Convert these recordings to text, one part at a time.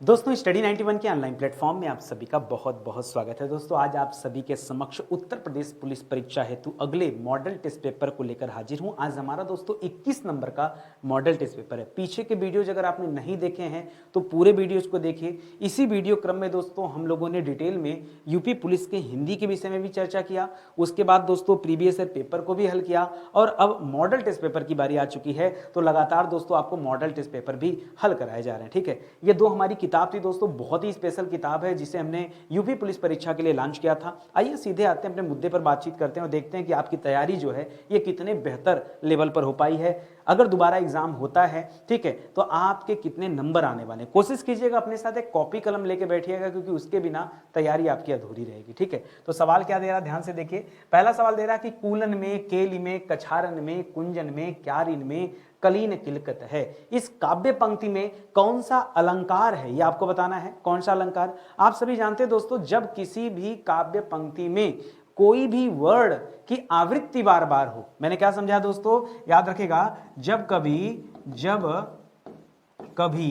दोस्तों स्टडी 91 के online platform में आप सभी का बहुत बहुत स्वागत है। दोस्तों आज आप सभी के समक्ष उत्तर प्रदेश पुलिस परीक्षा हेतु अगले मॉडल टेस्ट पेपर को लेकर हाजिर हूं। आज हमारा दोस्तों 21 नंबर का मॉडल टेस्ट पेपर है। पीछे के वीडियोज अगर आपने नहीं देखे हैं तो पूरे वीडियोज को देखिए। इसी वीडियो क्रम में दोस्तों हम लोगों ने डिटेल में यूपी पुलिस के हिंदी के विषय में भी चर्चा किया। उसके बाद दोस्तों प्रीवियस ईयर पेपर को भी हल किया और अब मॉडल टेस्ट पेपर की बारी आ चुकी है, तो लगातार दोस्तों आपको मॉडल टेस्ट पेपर भी हल कराए जा रहे हैं। ठीक है, ये दो हमारी किताब थी दोस्तों, बहुत ही स्पेशल किताब है जिसे हमने यूपी पुलिस परीक्षा के लिए लॉन्च किया था। आइए सीधे आते हैं, अपने मुद्दे पर बातचीत करते हैं और देखते हैं कि आपकी तैयारी जो है ये कितने बेहतर लेवल पर हो पाई है। अगर दोबारा एग्जाम होता है, ठीक है, तो आपके कितने नंबर आने वाले हैं। कोशिश कीजिएगा अपने साथ एक कॉपी कलम लेके बैठिएगा, क्योंकि उसके बिना तैयारी आपकी अधूरी रहेगी। ठीक है, तो सवाल क्या दे रहा है ध्यान से देखिए। पहला सवाल दे रहा है कि कूलन में, केली में, कछारन में, कुंजन में, क्यारिन में कलीन किलकत है, इस काव्य पंक्ति में कौन सा अलंकार है, ये आपको बताना है। कौन सा अलंकार? आप सभी जानते हैं दोस्तों, जब किसी भी काव्य पंक्ति में कोई भी वर्ड की आवृत्ति बार बार हो, मैंने क्या समझा दोस्तों, याद रखेगा, जब कभी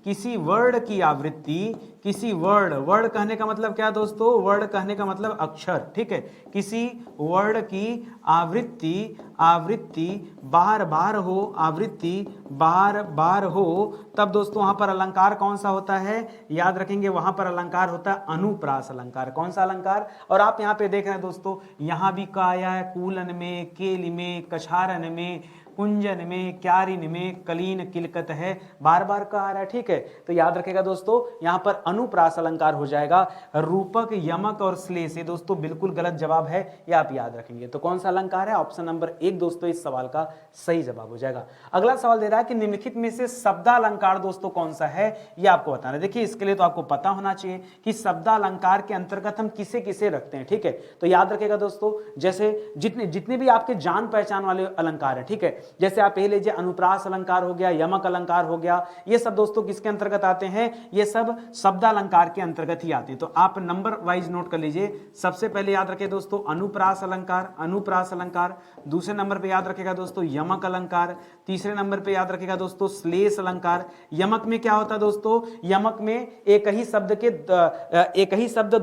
किसी वर्ड की आवृत्ति, किसी वर्ड कहने का मतलब क्या दोस्तों, वर्ड कहने का मतलब अक्षर। ठीक है, किसी वर्ड की आवृत्ति बार बार हो, आवृत्ति बार बार हो, तब दोस्तों वहां पर अलंकार कौन सा होता है, याद रखेंगे, वहां पर अलंकार होता है अनुप्रास अलंकार। कौन सा अलंकार? और आप यहां पे देख रहे हैं दोस्तों, यहां भी कहा आया है कूलन में, केल में, कछारन में, कुंजन में, क्यारिन में कलीन किलकत है, बार बार कहा रहा है। ठीक है, तो याद रखेगा दोस्तों, यहां पर अनुप्रास अलंकार हो जाएगा। रूपक, यमक और श्लेष, ये दोस्तों बिल्कुल गलत जवाब है, ये आप याद रखेंगे। तो कौन सा अलंकार है? ऑप्शन नंबर 1 दोस्तों इस सवाल का सही जवाब हो जाएगा। अगला सवाल दे रहा है कि निम्नलिखित में से शब्दालंकार दोस्तों कौन सा है, ये आपको बताना है। देखिए, इसके लिए तो आपको पता होना चाहिए कि शब्दालंकार के अंतर्गत हम किसे किसे रखते हैं। ठीक है, तो याद रखेगा दोस्तों, जैसे जितने भी आपके जान पहचान वाले अलंकार है, ठीक है, जैसे आप ये लीजिए अनुप्रास अलंकार हो गया, यमक अलंकार हो गया, ये सब दोस्तों किसके अंतर्गत आते हैं, ये सब शब्दालंकार के अंतर्गत ही आते हैं। तो आप नंबर वाइज नोट कर लीजिए। सबसे पहले याद रखें दोस्तों अनुप्रास अलंकार, अनुप्रास अलंकार। दूसरे नंबर पे याद रखेगा दोस्तों यमक अलंकार। तीसरे नंबर पे याद रखेगा दोस्तों श्लेष अलंकार। यमक में क्या होता है दोस्तों, यमक में एक ही शब्द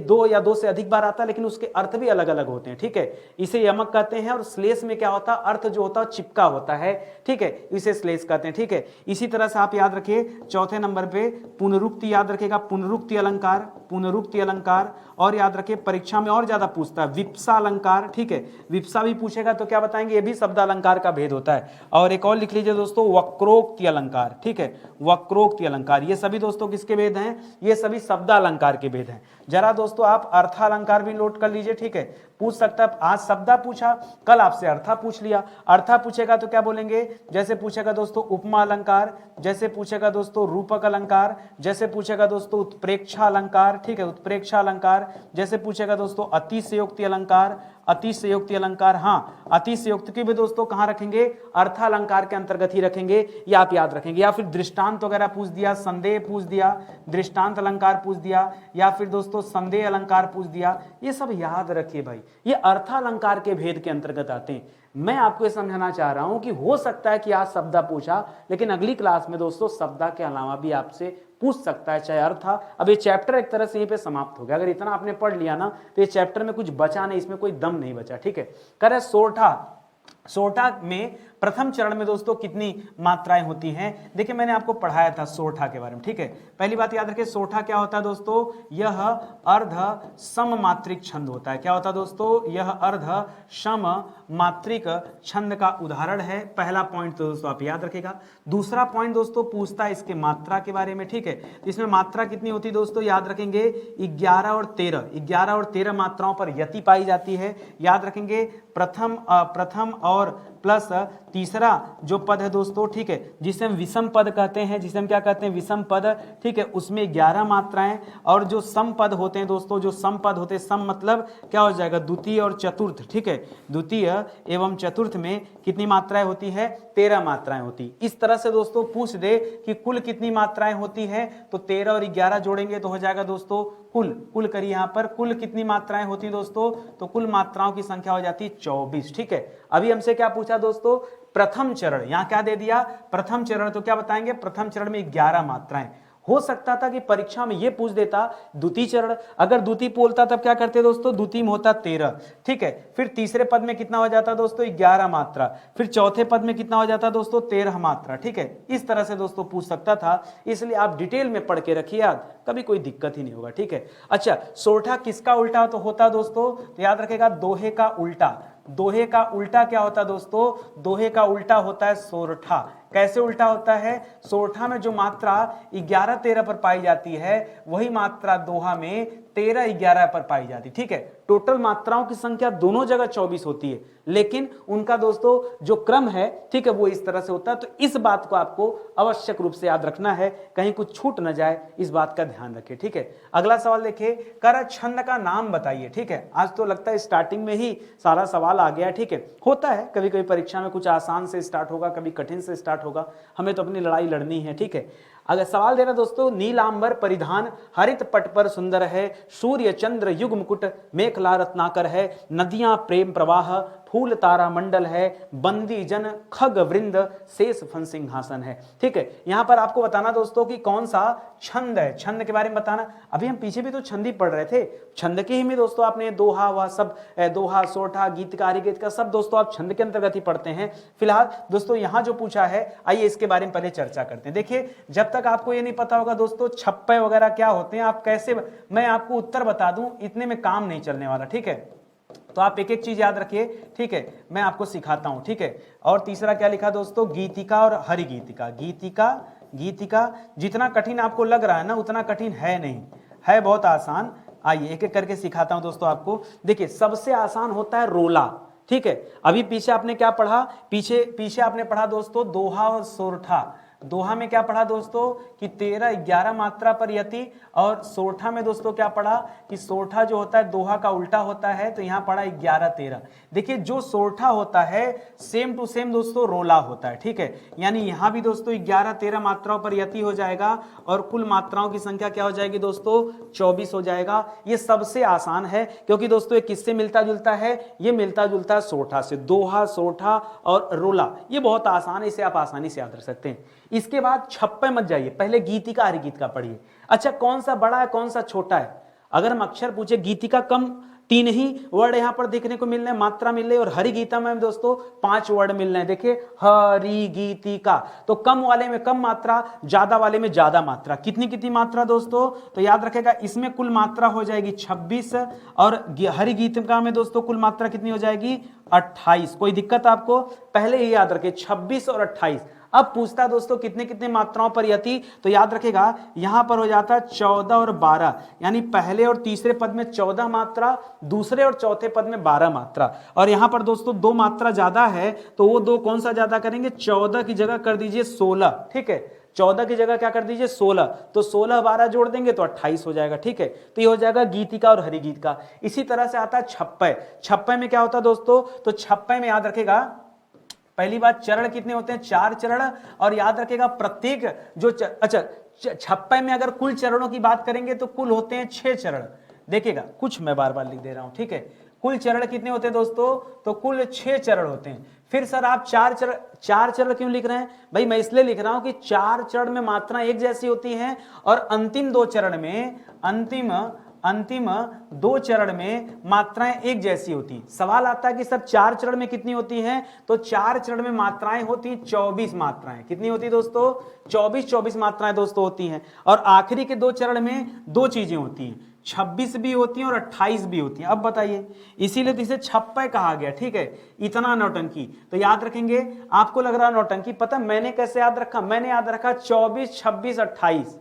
दो या दो से अधिक बार आता है, लेकिन उसके अर्थ भी अलग अलग होते हैं। ठीक है, इसे यमक कहते हैं। और श्लेष में क्या होता है, अर्थ जो होता है चिपका होता है। ठीक है, इसे श्लेष कहते हैं। ठीक है, इसी तरह से आप याद रखिए चौथे नंबर पे पुनरुक्ति याद रखेगा, पुनरुक्ति अलंकार, पुनरुक्ति अलंकार। और याद रखिए परीक्षा में और ज्यादा पूछता है विप्सा अलंकार। ठीक है, विप्सा भी पूछेगा तो क्या बताएंगे, ये भी शब्द अलंकार का भेद होता है। और एक और लिख लीजिए दोस्तों वक्रोक्ति अलंकार। ठीक है, वक्रोक्ति अलंकार, ये सभी दोस्तों किसके भेद हैं, ये सभी शब्द अलंकार के भेद हैं। जरा दोस्तों आप अर्थालंकार भी नोट कर लीजिए। ठीक है, पूछ सकता है, आज शब्दा पूछा, कल आपसे अर्था पूछ लिया। अर्था पूछेगा तो क्या बोलेंगे, जैसे पूछेगा दोस्तों उपमा अलंकार, जैसे पूछेगा दोस्तों रूपक अलंकार, जैसे पूछेगा दोस्तों उत्प्रेक्षा अलंकार। ठीक है, उत्प्रेक्षा अलंकार। जैसे पूछेगा दोस्तों अतिशयोक्ति अलंकार, अतिशयोक्ति अलंकार। हाँ, अतिशयोक्ति की भी दोस्तों कहां रखेंगे, अर्थालंकार के अंतर्गत ही रखेंगे, ये आप याद रखेंगे। या फिर दृष्टांत वगैरह पूछ दिया, संदेह पूछ दिया, दृष्टांत अलंकार पूछ दिया, या फिर दोस्तों संदेह अलंकार पूछ दिया, ये सब याद रखिए भाई, ये अर्थालंकार के भेद के अंतर्गत आते हैं। मैं आपको ये समझाना चाह रहा हूं कि हो सकता है कि आज शब्दा पूछा, लेकिन अगली क्लास में दोस्तों शब्दा के अलावा भी आपसे पूछ सकता है, चाहे अर्थ था। अब ये चैप्टर एक तरह से यहीं पे समाप्त हो गया। अगर इतना आपने पढ़ लिया ना, तो ये चैप्टर में कुछ बचा नहीं, इसमें कोई दम नहीं बचा। ठीक है, कह रहे सोरठा में प्रथम चरण में दोस्तों कितनी मात्राएं होती हैं। देखिए, मैंने आपको पढ़ाया था सोरठा के बारे में। ठीक है, पहली बात याद रखिए, सोरठा क्या होता है दोस्तों, यह अर्ध सममात्रिक छंद होता है। क्या होता है दोस्तों, यह अर्ध सममात्रिक छंद का उदाहरण है। पहला पॉइंट तो दोस्तों आप याद रखेगा। दूसरा पॉइंट दोस्तों पूछता है इसके मात्रा के बारे में। ठीक है, इसमें मात्रा कितनी होती है दोस्तों, याद रखेंगे 11 और 13 मात्राओं पर यति पाई जाती है। याद रखेंगे प्रथम और प्लस तीसरा जो पद है दोस्तों, ठीक है, जिसे हम विषम पद कहते हैं, जिसे हम क्या कहते हैं, विषम पद। ठीक है, उसमें 11 मात्राएं। और जो सम पद होते हैं दोस्तों, जो सम पद होते हैं, सम मतलब क्या हो जाएगा, द्वितीय और चतुर्थ। ठीक है, द्वितीय एवं चतुर्थ में कितनी मात्राएं होती है, 13 मात्राएं होती। इस तरह से दोस्तों पूछ दे कि कुल कितनी मात्राएं होती है, तो 13 और 11 जोड़ेंगे तो हो जाएगा दोस्तों कुल करिए यहां पर, कुल कितनी मात्राएं होती हैं दोस्तों, तो कुल मात्राओं की संख्या हो जाती है 24। ठीक है, अभी हमसे क्या पूछा दोस्तों, प्रथम चरण, यहां क्या दे दिया, प्रथम चरण, तो क्या बताएंगे, प्रथम चरण में 11 मात्राएं। हो सकता था कि परीक्षा में ये पूछ देता द्वितीय चरण, अगर द्वितीय बोलता तब क्या करते दोस्तों, द्वितीय में होता 13, ठीक है, फिर तीसरे पद में कितना हो जाता दोस्तों 11 मात्रा, फिर चौथे पद में कितना हो जाता दोस्तों 13 मात्रा, ठीक है, इस तरह से दोस्तों पूछ सकता था। इसलिए आप डिटेल में पढ़ के रखिए याद, कभी कोई दिक्कत ही नहीं होगा, ठीक है। अच्छा, सोरठा किसका उल्टा तो होता दोस्तों, तो याद रखेगा दोहे का उल्टा। दोहे का उल्टा क्या होता दोस्तों, दोहे का उल्टा होता है सोरठा। कैसे उल्टा होता है, सोरठा में जो मात्रा 11-13 पर पाई जाती है वही मात्रा दोहा में 13-11 पर पाई जाती, ठीक है। टोटल मात्राओं की संख्या दोनों जगह 24 होती है, लेकिन उनका दोस्तों जो क्रम है, ठीक है, वो इस तरह से होता है। तो इस बात को आपको आवश्यक रूप से याद रखना है, कहीं कुछ छूट न जाए, इस बात का ध्यान रखिए, ठीक है। अगला सवाल देखिए, कर छंद का नाम बताइए, ठीक है। आज तो लगता है स्टार्टिंग में ही सारा सवाल आ गया, ठीक है, होता है कभी कभी परीक्षा में कुछ आसान से स्टार्ट होगा, कभी कठिन से स्टार्ट होगा, हमें तो अपनी लड़ाई लड़नी है, ठीक है। अगर सवाल दे रहा दोस्तों, नीलांबर परिधान हरित पट पर सुंदर है, सूर्य चंद्र युग मुकुट मेखला रत्नाकर है, नदियां प्रेम प्रवाह फूल तारा मंडल है, बंदी जन खग वृंद शेष फन सिंहासन है, ठीक है। यहां पर आपको बताना दोस्तों कि कौन सा छंद है, छंद के बारे में बताना। अभी हम पीछे भी तो छंद ही पढ़ रहे थे, छंद के ही में दोस्तों आपने दोहा व सब, दोहा सोठा गीतकारी गीत का सब दोस्तों आप छंद के अंतर्गत ही पढ़ते हैं। फिलहाल दोस्तों यहां जो पूछा है, आइए इसके बारे में पहले चर्चा करते हैं। देखिए, जब तक आपको ये नहीं पता होगा दोस्तों छप्पे वगैरह क्या होते हैं, आप कैसे, मैं आपको उत्तर बता दूं इतने में काम नहीं चलने वाला, ठीक है। तो आप एक एक चीज याद रखिए, ठीक है, मैं आपको सिखाता हूं, ठीक है। और तीसरा क्या लिखा दोस्तों, गीतिका और हरिगीतिका। गीतिका, गीतिका जितना कठिन आपको लग रहा है ना उतना कठिन है नहीं, है बहुत आसान। आइए एक एक करके सिखाता हूं दोस्तों आपको। देखिए, सबसे आसान होता है रोला, ठीक है। अभी पीछे आपने क्या पढ़ा, पीछे आपने पढ़ा दोस्तों दोहा और सोरठा। दोहा में क्या पढ़ा दोस्तों कि 13-11 मात्रा पर यति, और सोरठा में दोस्तों क्या पढ़ा कि सोरठा जो होता है दोहा का उल्टा होता है, तो यहां पढ़ा 11-13। देखिए, जो सोरठा होता है सेम टू सेम दोस्तों रोला होता है, ठीक है। यानी यहां भी दोस्तों 11-13 मात्राओं पर यति हो जाएगा, और कुल मात्राओं की संख्या क्या हो जाएगी दोस्तों 24 हो जाएगा। ये सबसे आसान है, क्योंकि दोस्तों ये किससे मिलता जुलता है, ये मिलता जुलता है सोरठा से। दोहा, सोरठा और रोला ये बहुत आसान है, इसे आप आसानी से याद रख सकते हैं। इसके बाद छप्पे मत जाइए, पहले गीतिका हरिगीतिका पढ़िए। अच्छा, कौन सा बड़ा है कौन सा छोटा है, अगर हम अक्षर पूछे, गीतिका कम 3 ही वर्ड यहां पर देखने को मिल रहे हैं, मात्रा मिल रही है, और हरिगीता में दोस्तों 5 वर्ड मिल रहे हैं। देखिए, हरिगीतिका, तो कम वाले में कम मात्रा, ज्यादा वाले में ज्यादा मात्रा। कितनी कितनी मात्रा दोस्तों, तो याद रखेगा इसमें कुल मात्रा हो जाएगी 26, और हरिगीतिका में दोस्तों कुल मात्रा कितनी हो जाएगी 28। कोई दिक्कत आपको, पहले ही याद रखे 26 और 28। अब पूछता दोस्तों कितने कितने मात्राओं पर यति, तो याद रखेगा यहां पर हो जाता 14 और 12, यानी पहले और तीसरे पद में 14 मात्रा, दूसरे और चौथे पद में 12 मात्रा। और यहां पर दोस्तों 2 मात्रा ज्यादा है, तो वो 2 कौन सा ज्यादा करेंगे, 14 की जगह कर दीजिए 16, ठीक है। 14 की जगह क्या कर दीजिए 16, तो 16-12 जोड़ देंगे तो 28 हो जाएगा, ठीक है। तो ये हो जाएगा गीतिका और हरिगीतिका। इसी तरह से आता है छप्पे। छप्पे में क्या होता है दोस्तों, तो छप्पे में याद रखेगा पहली बात चरण कितने होते हैं, 4 चरण, और याद रखेगा प्रत्येक जो अच्छा छप्पे में अगर कुल चरणों की बात करेंगे तो कुल होते हैं 6 चरण। देखिएगा, कुछ मैं बार बार लिख दे रहा हूं, ठीक है। कुल चरण कितने होते हैं दोस्तों, तो कुल 6 चरण होते हैं। फिर सर आप 4 चरण क्यों लिख रहे हैं, भाई मैं इसलिए लिख रहा हूं कि 4 चरण में मात्रा एक जैसी होती है, और अंतिम 2 चरण में, अंतिम 2 चरण में मात्राएं एक जैसी होती। सवाल आता है कि सर 4 चरण में कितनी होती हैं, तो 4 चरण में मात्राएं होती 24 मात्राएं। कितनी होती दोस्तों, 24 मात्राएं दोस्तों होती हैं। और आखिरी के 2 चरण में 2 चीजें होती हैं, 26 भी होती हैं और 28 भी होती हैं। अब बताइए, इसीलिए तो इसे छप्पे कहा गया, ठीक है। इतना नौटंकी तो याद रखेंगे, आपको लग रहा नौटंकी, पता मैंने कैसे याद रखा, मैंने याद रखा 24, 26, 28।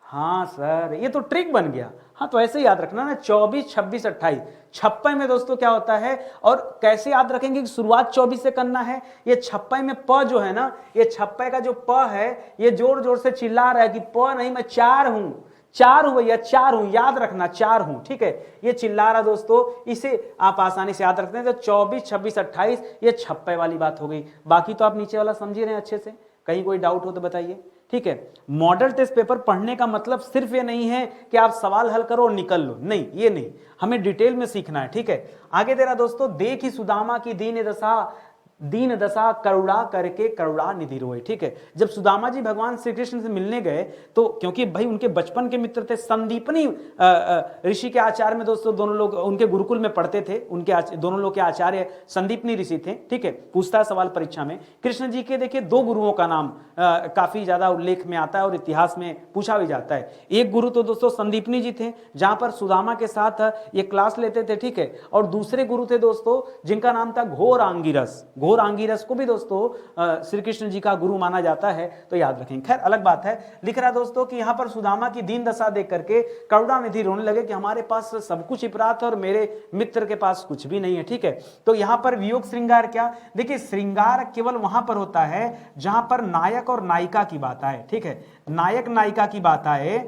हाँ सर, ये तो ट्रिक बन गया। हाँ, तो ऐसे याद रखना ना, 24, 26, 28। छप्पे में दोस्तों क्या होता है, और कैसे याद रखेंगे कि शुरुआत 24 से करना है। ये छप्पे में प जो है ना, ये छप्पे का जो प है, ये जोर जोर से चिल्ला रहा है कि प नहीं, मैं 4 हूं, 4 हूं भैया, 4 हूं, याद रखना 4 हूं, ठीक है। ये चिल्ला रहा दोस्तों, इसे आप आसानी से याद रखते हैं। तो 24, 26, 28 ये छप्पे वाली बात हो गई। बाकी तो आप नीचे वाला समझिए रहे हैं अच्छे से, कहीं कोई डाउट हो तो बताइए, ठीक है। मॉडल टेस्ट पेपर पढ़ने का मतलब सिर्फ ये नहीं है कि आप सवाल हल करो और निकल लो, नहीं, ये नहीं, हमें डिटेल में सीखना है, ठीक है। आगे दे रहा दोस्तों, देखी सुदामा की दीन दशा, दीन दशा करुणा करके करुणा निधि रोए। ठीक है, जब सुदामा जी भगवान श्री कृष्ण से मिलने गए तो क्योंकि भाई उनके बचपन के मित्र थे, संदीपनी ऋषि के आचार्य में दोस्तों दोनों लोग उनके गुरुकुल में पढ़ते थे, उनके दोनों लोग के आचार्य संदीपनी ऋषि थे। ठीक है, पूछता है सवाल परीक्षा में, कृष्ण जी के देखिए 2 गुरुओं का नाम काफी ज्यादा उल्लेख में आता है और इतिहास में पूछा भी जाता है। एक गुरु तो दोस्तों संदीपनी जी थे, जहां पर सुदामा के साथ ये क्लास लेते थे। ठीक है, और दूसरे गुरु थे दोस्तों जिनका नाम था घोर आंगिरस। घोर आंगिरस को भी दोस्तों श्री कृष्ण जी का गुरु माना जाता है, तो याद रखेंगे। खैर अलग बात है। लिख रहा दोस्तों कि यहां पर सुदामा की दीन दशा देख करके करुणानिधि रोने लगे कि हमारे पास सब कुछ उपरात है और मेरे मित्र के पास कुछ भी नहीं है। ठीक है, तो यहां पर वियोग श्रृंगार क्या, देखिए श्रृंगार केवल वहां पर होता है जहां पर नायक और नायिका की बात आए। ठीक है, नायक नायिका की बात आए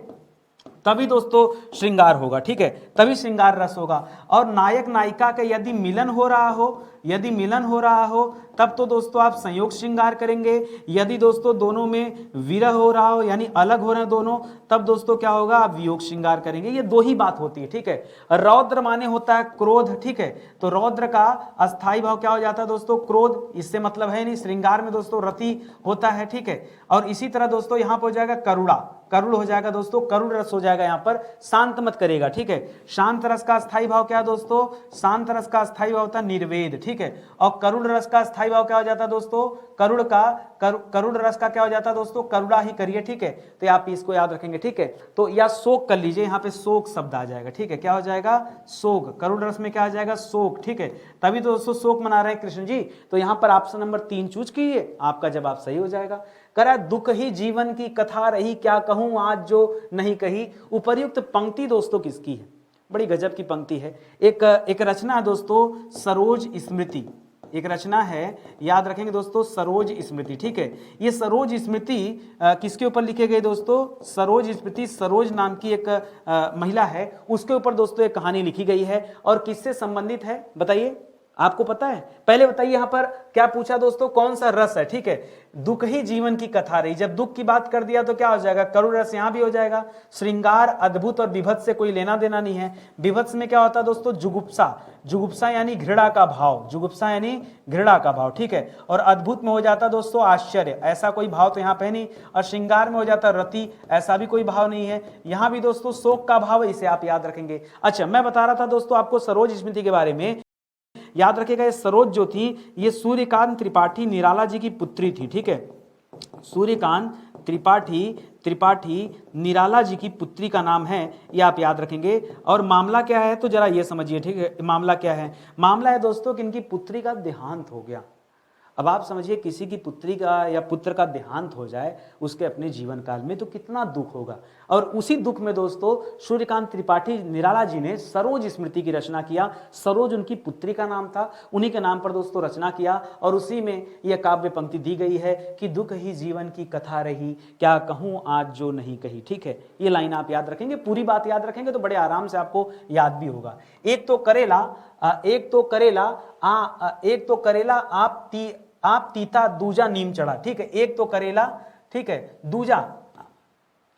तभी दोस्तों श्रृंगार होगा। ठीक है, तभी श्रृंगार रस होगा। और नायक नायिका का यदि मिलन हो रहा हो, यदि मिलन हो रहा हो तब तो दोस्तों आप संयोग श्रृंगार करेंगे। यदि दोस्तों दोनों में विरह हो रहा हो यानी अलग हो रहे हैं दोनों, तब दोस्तों क्या होगा, आप वियोग श्रृंगार करेंगे। ये 2 ही बात होती है। ठीक है, रौद्र माने होता है क्रोध। ठीक है, तो रौद्र का अस्थाई भाव क्या हो जाता है दोस्तों, क्रोध। इससे मतलब है नहीं, श्रृंगार में दोस्तों रति होता है। ठीक है, और इसी तरह दोस्तों यहां पर हो जाएगा करुणा, करुण हो जाएगा दोस्तों, करुण रस हो जाएगा यहां पर, शांत मत करेगा। ठीक है, शांत रस का स्थायी भाव क्या दोस्तों, शांत रस का स्थायी भाव होता है निर्वेद। ठीक है, और करुण रस का स्थायी भाव क्या हो जाता है दोस्तों, करुण रस का क्या हो जाता है दोस्तों, करुणा ही करिए। ठीक है, तो आप इसको याद रखेंगे। ठीक है, तो या शोक कर लीजिए, यहां पे शोक शब्द आ जाएगा। ठीक है, क्या हो जाएगा, शोक। करुण रस में क्या आ जाएगा, शोक। ठीक है, तभी तो दोस्तों शोक मना रहे हैं कृष्ण जी। तो यहां पर ऑप्शन नंबर 3 चूज कीजिए, आपका जवाब सही हो जाएगा। करा दुख ही जीवन की कथा रही, क्या कहूं आज जो नहीं कही। उपर्युक्त पंक्ति दोस्तों किसकी है, बड़ी गजब की पंक्ति है। एक रचना है दोस्तों सरोज स्मृति, एक रचना है, याद रखेंगे दोस्तों, सरोज स्मृति। ठीक है, ये सरोज स्मृति किसके ऊपर लिखे गए दोस्तों, सरोज स्मृति, सरोज नाम की एक महिला है, उसके ऊपर दोस्तों एक कहानी लिखी गई है। और किससे संबंधित है बताइए, आपको पता है, पहले बताइए यहां पर क्या पूछा दोस्तों, कौन सा रस है। ठीक है, दुख ही जीवन की कथा रही, जब दुख की बात कर दिया तो क्या हो जाएगा, करुण रस यहां भी हो जाएगा। श्रृंगार अद्भुत और विभत्स से कोई लेना देना नहीं है। विभत्स में क्या होता है दोस्तों, जुगुप्सा, जुगुप्सा यानी घृणा का भाव, जुगुप्सा यानी घृणा का भाव। ठीक है, और अद्भुत में हो जाता दोस्तों आश्चर्य, ऐसा कोई भाव तो यहां पे नहीं। और श्रृंगार में हो जाता रति, ऐसा भी कोई भाव नहीं है। यहां भी दोस्तों शोक का भाव है, इसे आप याद रखेंगे। अच्छा, मैं बता रहा था दोस्तों आपको सरोज स्मृति के बारे में, याद रखिएगा ये सरोज जो थी ये सूर्यकांत त्रिपाठी निराला जी की पुत्री थी। ठीक है, सूर्यकांत त्रिपाठी निराला जी की पुत्री का नाम है, ये आप याद रखेंगे। और मामला क्या है तो जरा ये समझिए। ठीक है, मामला क्या है, मामला है दोस्तों कि इनकी पुत्री का देहांत हो गया। अब आप समझिए किसी की पुत्री का या पुत्र का देहांत हो जाए उसके अपने जीवन काल में तो कितना दुख होगा। और उसी दुख में दोस्तों सूर्यकांत त्रिपाठी निराला जी ने सरोज स्मृति की रचना किया। सरोज उनकी पुत्री का नाम था, उन्हीं के नाम पर दोस्तों रचना किया। और उसी में यह काव्य पंक्ति दी गई है कि दुख ही जीवन की कथा रही, क्या कहूँ आज जो नहीं कही। ठीक है, ये लाइन आप याद रखेंगे, पूरी बात याद रखेंगे तो बड़े आराम से आपको याद भी होगा। एक तो करेला आप तीता दूजा नीम चढ़ा। ठीक है, एक तो करेला, ठीक है, दूजा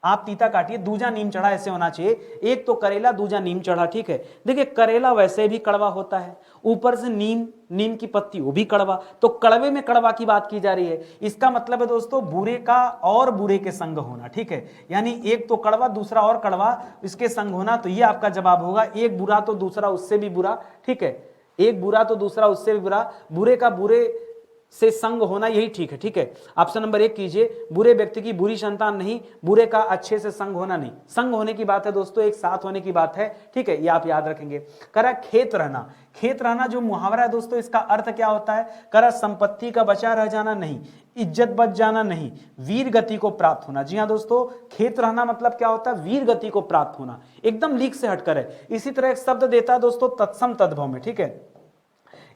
आप तीता काटिए, दूजा नीम चढ़ा, ऐसे होना चाहिए। एक तो करेला दूजा नीम चढ़ा। ठीक है, देखिए करेला वैसे भी कड़वा होता है, ऊपर से नीम की पत्ती वो भी कड़वा, तो कड़वे में कड़वा की बात की जा रही है। इसका मतलब है दोस्तों बुरे का और बुरे के संग होना। ठीक है, यानी एक तो कड़वा दूसरा और कड़वा, इसके संग होना, तो ये आपका जवाब होगा। एक बुरा तो दूसरा उससे भी बुरा। ठीक है, एक बुरा तो दूसरा उससे भी बुरा, बुरे का बुरे से संग होना, यही ठीक है। ठीक है, ऑप्शन नंबर 1 कीजिए, बुरे व्यक्ति की बुरी संतान नहीं, बुरे का अच्छे से संग होना नहीं। संग होने की बात है दोस्तों, एक साथ होने की बात है। ठीक है, ये आप याद रखेंगे। करा खेत रहना, खेत रहना जो मुहावरा है दोस्तों, इसका अर्थ क्या होता है, करा संपत्ति का बचा रह जाना नहीं, इज्जत बच जाना नहीं, वीर गति को प्राप्त होना। जी हाँ दोस्तों, खेत रहना मतलब क्या होता है, वीर गति को प्राप्त होना, एकदम लीक से हटकर है। इसी तरह एक शब्द देता है दोस्तों तत्सम तद्भव में। ठीक है,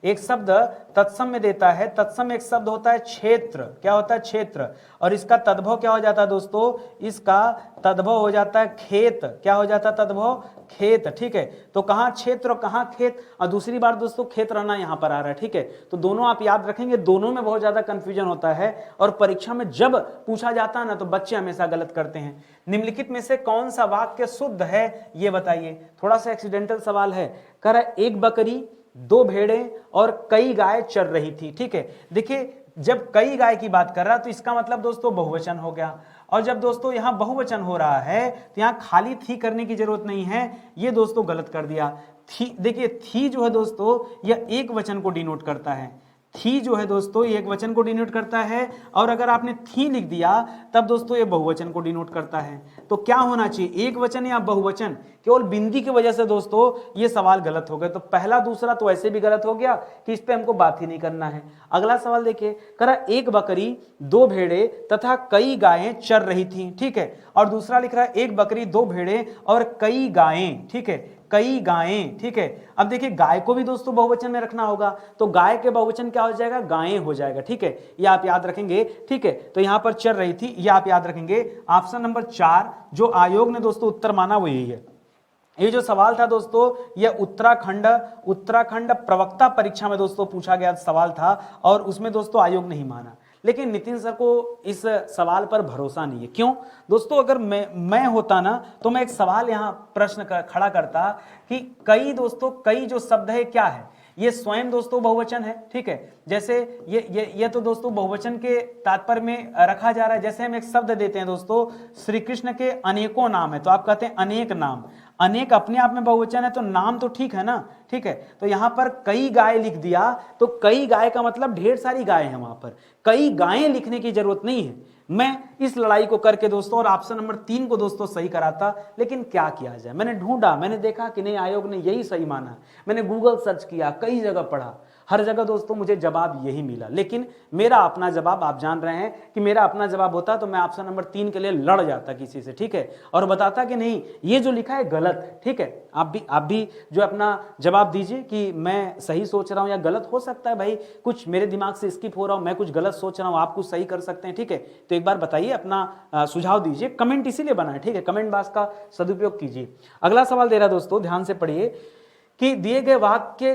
एक शब्द तत्सम में देता है, तत्सम एक शब्द होता है क्षेत्र, क्या होता है, क्षेत्र, और इसका तद्भव क्या हो जाता है दोस्तों, इसका तद्भव हो जाता है खेत, क्या हो जाता है तद्भव, खेत। ठीक है, तो कहाँ क्षेत्र और कहाँ खेत, और दूसरी बार दोस्तों खेत रहना यहां पर आ रहा है। ठीक है, तो दोनों आप याद रखेंगे, दोनों में बहुत ज्यादा कंफ्यूजन होता है और परीक्षा में जब पूछा जाता है ना तो बच्चे हमेशा गलत करते हैं। निम्नलिखित में से कौन सा वाक्य शुद्ध है ये बताइए, थोड़ा सा एक्सीडेंटल सवाल है। कह रहा है एक बकरी दो भेड़ें और कई गाय चर रही थी। ठीक है, देखिए जब कई गाय की बात कर रहा तो इसका मतलब दोस्तों बहुवचन हो गया, और जब दोस्तों यहां बहुवचन हो रहा है तो यहां खाली थी करने की जरूरत नहीं है, ये दोस्तों गलत कर दिया। थी, देखिए थी जो है दोस्तों यह एक वचन को डिनोट करता है, थी जो है दोस्तों ये एक वचन को डिनोट करता है, और अगर आपने थी लिख दिया तब दोस्तों ये बहुवचन को डिनोट करता है। तो क्या होना चाहिए, एक वचन या बहुवचन? केवल बिंदी की वजह से दोस्तों ये सवाल गलत हो गया। तो पहला दूसरा तो ऐसे भी गलत हो गया कि इस पे हमको बात ही नहीं करना है। अगला सवाल देखिए, करा एक बकरी दो भेड़े तथा कई गायें चर रही थी। ठीक है, और दूसरा लिख रहा है एक बकरी दो भेड़े और कई गायें। ठीक है, कई गायें। ठीक है, अब देखिए गाय को भी दोस्तों बहुवचन में रखना होगा, तो गाय के बहुवचन क्या हो जाएगा, गायें हो जाएगा। ठीक है, ये आप याद रखेंगे। ठीक है, तो यहां पर चल रही थी, ये आप याद रखेंगे। ऑप्शन नंबर 4 जो आयोग ने दोस्तों उत्तर माना वो यही है। ये जो सवाल था दोस्तों यह उत्तराखंड प्रवक्ता परीक्षा में दोस्तों पूछा गया सवाल था, और उसमें दोस्तों आयोग नहीं माना। लेकिन नितिन सर को इस सवाल पर भरोसा नहीं है। क्यों दोस्तों, अगर मैं होता ना तो मैं एक सवाल यहाँ प्रश्न खड़ा करता कि कई दोस्तों, कई जो शब्द है क्या है, ये स्वयं दोस्तों बहुवचन है। ठीक है, जैसे ये तो दोस्तों बहुवचन के तात्पर्य में रखा जा रहा है। जैसे हम एक शब्द देते हैं दोस्तों, श्री कृष्ण के अनेकों नाम है, तो आप कहते हैं अनेक नाम। अनेक अपने आप में बहुवचन है तो नाम तो ठीक है ना। ठीक है, तो यहां पर कई गाय लिख दिया, तो कई गाय का मतलब ढेर सारी गाय है, वहां पर कई गायें लिखने की जरूरत नहीं है। मैं इस लड़ाई को करके दोस्तों और ऑप्शन नंबर 3 को दोस्तों सही कराता, लेकिन क्या किया जाए, मैंने ढूंढा, मैंने देखा कि नहीं आयोग ने यही सही माना। मैंने गूगल सर्च किया, कई जगह पढ़ा, हर जगह दोस्तों मुझे जवाब यही मिला। लेकिन मेरा अपना जवाब, आप जान रहे हैं कि मेरा अपना जवाब होता तो मैं ऑप्शन नंबर 3 के लिए लड़ जाता किसी से। ठीक है, और बताता कि नहीं ये जो लिखा है गलत। ठीक है, आप भी जो अपना जवाब दीजिए कि मैं सही सोच रहा हूं या गलत। हो सकता है भाई कुछ मेरे दिमाग से स्किप हो रहा हूं, मैं कुछ गलत सोच रहा हूं, आप कुछ सही कर सकते हैं। ठीक है, तो एक बार बताइए, अपना सुझाव दीजिए। कमेंट इसीलिए बनाए, ठीक है, कमेंट बॉक्स का सदुपयोग कीजिए। अगला सवाल दे रहा दोस्तों, ध्यान से पढ़िए कि दिए गए वाक्य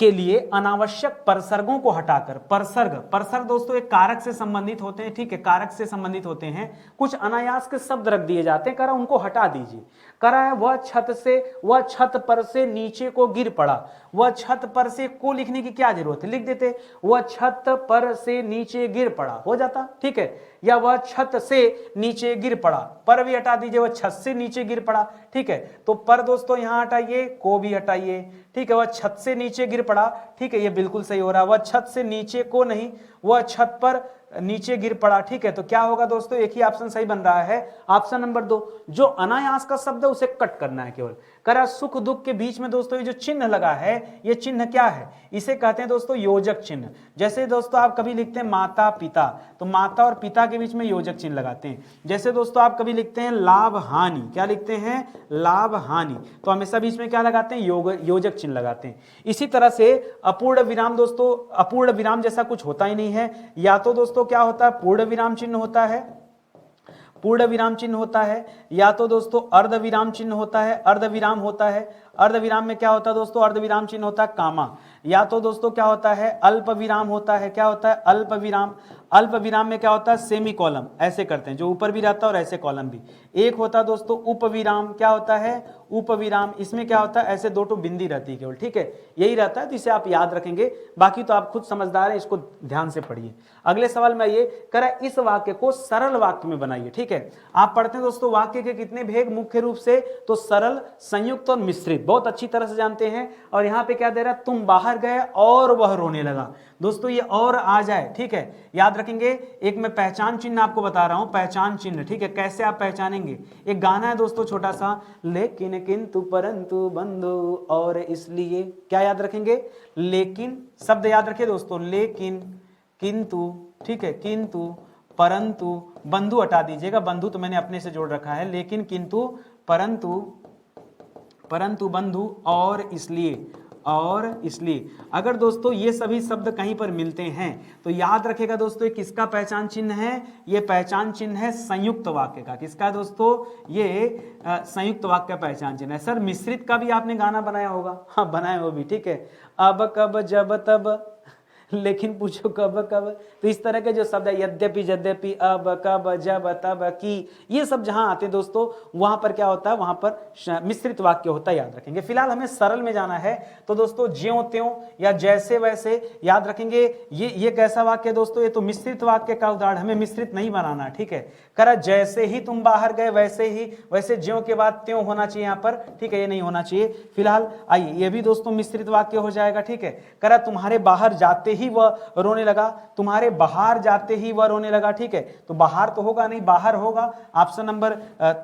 के लिए अनावश्यक परसर्गों को हटाकर, परसर्ग दोस्तों एक कारक से संबंधित होते हैं। ठीक है, कारक से संबंधित होते हैं, कुछ अनायास के शब्द रख दिए जाते हैं, करा उनको हटा दीजिए। करा है वह छत पर से नीचे को गिर पड़ा। वह छत पर से को लिखने की क्या जरूरत है, लिख देते वह छत पर से नीचे गिर पड़ा, हो जाता। ठीक है, या वह छत से नीचे गिर पड़ा, पर भी हटा दीजिए, वह छत से नीचे गिर पड़ा। ठीक है, तो पर दोस्तों यहां हटाइए, को भी हटाइए। ठीक है, वह छत से नीचे गिर पड़ा। ठीक है, ये बिल्कुल सही हो रहा है, वह छत से नीचे को नहीं, वह छत पर नीचे गिर पड़ा। ठीक है, तो क्या होगा दोस्तों, एक ही ऑप्शन सही बन रहा है, ऑप्शन नंबर 2। जो अनायास का शब्द है उसे कट करना है केवल। करा सुख दुख के बीच में दोस्तों ये जो चिन्ह लगा है, ये चिन्ह क्या है, इसे कहते हैं दोस्तों योजक चिन्ह। जैसे दोस्तों आप कभी लिखते हैं माता पिता, तो माता और पिता के बीच में योजक चिन्ह लगाते हैं। जैसे दोस्तों आप कभी लिखते हैं लाभ हानि, क्या लिखते हैं, लाभ हानि, तो हमेशा बीच में क्या लगाते हैं, योजक चिन्ह लगाते हैं। इसी तरह से अपूर्ण विराम दोस्तों, अपूर्ण विराम जैसा कुछ होता ही नहीं है। या तो दोस्तों क्या होता है, पूर्ण विराम चिन्ह होता है, पूर्ण विराम चिन्ह होता है, या तो दोस्तों अर्ध विराम चिन्ह होता है, अर्ध विराम होता है। अर्ध विराम में क्या होता है दोस्तों, अर्ध विराम चिन्ह होता है कामा। या तो दोस्तों क्या होता है, अल्प विराम होता है, क्या होता है, अल्प विराम। अल्प विराम में क्या होता है, सेमी कॉलम, ऐसे करते हैं, जो ऊपर भी रहता है और ऐसे कॉलम भी। एक होता है दोस्तों उपविराम, क्या होता है, उपविराम, इसमें क्या होता है, ऐसे दो टू बिंदी रहती है केवल। ठीक है, यही रहता है, तो इसे आप याद रखेंगे, बाकी तो आप खुद समझदार हैं, इसको ध्यान से पढ़िए। अगले सवाल में आइए, करा इस वाक्य को सरल वाक्य में बनाइए। ठीक है, आप पढ़ते हैं दोस्तों वाक्य के कितने भेद मुख्य रूप से, तो सरल, संयुक्त और मिश्रित, बहुत अच्छी तरह से जानते हैं। और यहां पे क्या दे रहा है, तुम बाहर गए और वह रोने लगा। दोस्तों ये और आ जाए, ठीक है, याद रखेंगे। एक मैं पहचान चिन्ह आपको बता रहा हूं, पहचान चिन्ह। ठीक है, कैसे आप पहचानेंगे, एक गाना है दोस्तों छोटा सा, लेकिन किंतु परंतु बंधु और इसलिए, क्या याद रखेंगे, लेकिन शब्द याद रखिए दोस्तों, लेकिन, किंतु, ठीक है, किंतु, परंतु, बंधु हटा दीजिएगा, बंधु तो मैंने अपने से जोड़ रखा है, लेकिन, किंतु, परंतु, परंतु, बंधु और इसलिए, और इसलिए। अगर दोस्तों ये सभी शब्द कहीं पर मिलते हैं तो याद रखेगा दोस्तों ये किसका पहचान चिन्ह है, ये पहचान चिन्ह है संयुक्त वाक्य का। किसका दोस्तों, ये संयुक्त वाक्य का पहचान चिन्ह है। सर मिश्रित का भी आपने गाना बनाया होगा, हाँ बनाया वो भी, ठीक है, अब कब जब तब, लेकिन पूछो कब कब। तो इस तरह के जो शब्द है यद्यपि, यद्यपि, अब, कब, जब, तब, की, ये सब जहां आते हैं दोस्तों वहां पर क्या होता है, वहां पर मिश्रित वाक्य होता है, याद रखेंगे। फिलहाल हमें सरल में जाना है, तो दोस्तों ज्यों त्यों या जैसे वैसे याद रखेंगे। ये कैसा वाक्य है दोस्तों, ये तो मिश्रित वाक्य का उदाहरण, हमें मिश्रित नहीं बनाना, ठीक है। करा जैसे ही तुम बाहर गए वैसे ही, वैसे ज्यों के बाद त्यों होना चाहिए यहाँ पर, ठीक है, ये नहीं होना चाहिए। फिलहाल आइए ये भी दोस्तों मिश्रित वाक्य हो जाएगा, ठीक है। करा तुम्हारे बाहर जाते ही वह रोने लगा, तुम्हारे बाहर जाते ही वह रोने लगा, ठीक है। तो बाहर तो होगा नहीं, बाहर होगा। ऑप्शन नंबर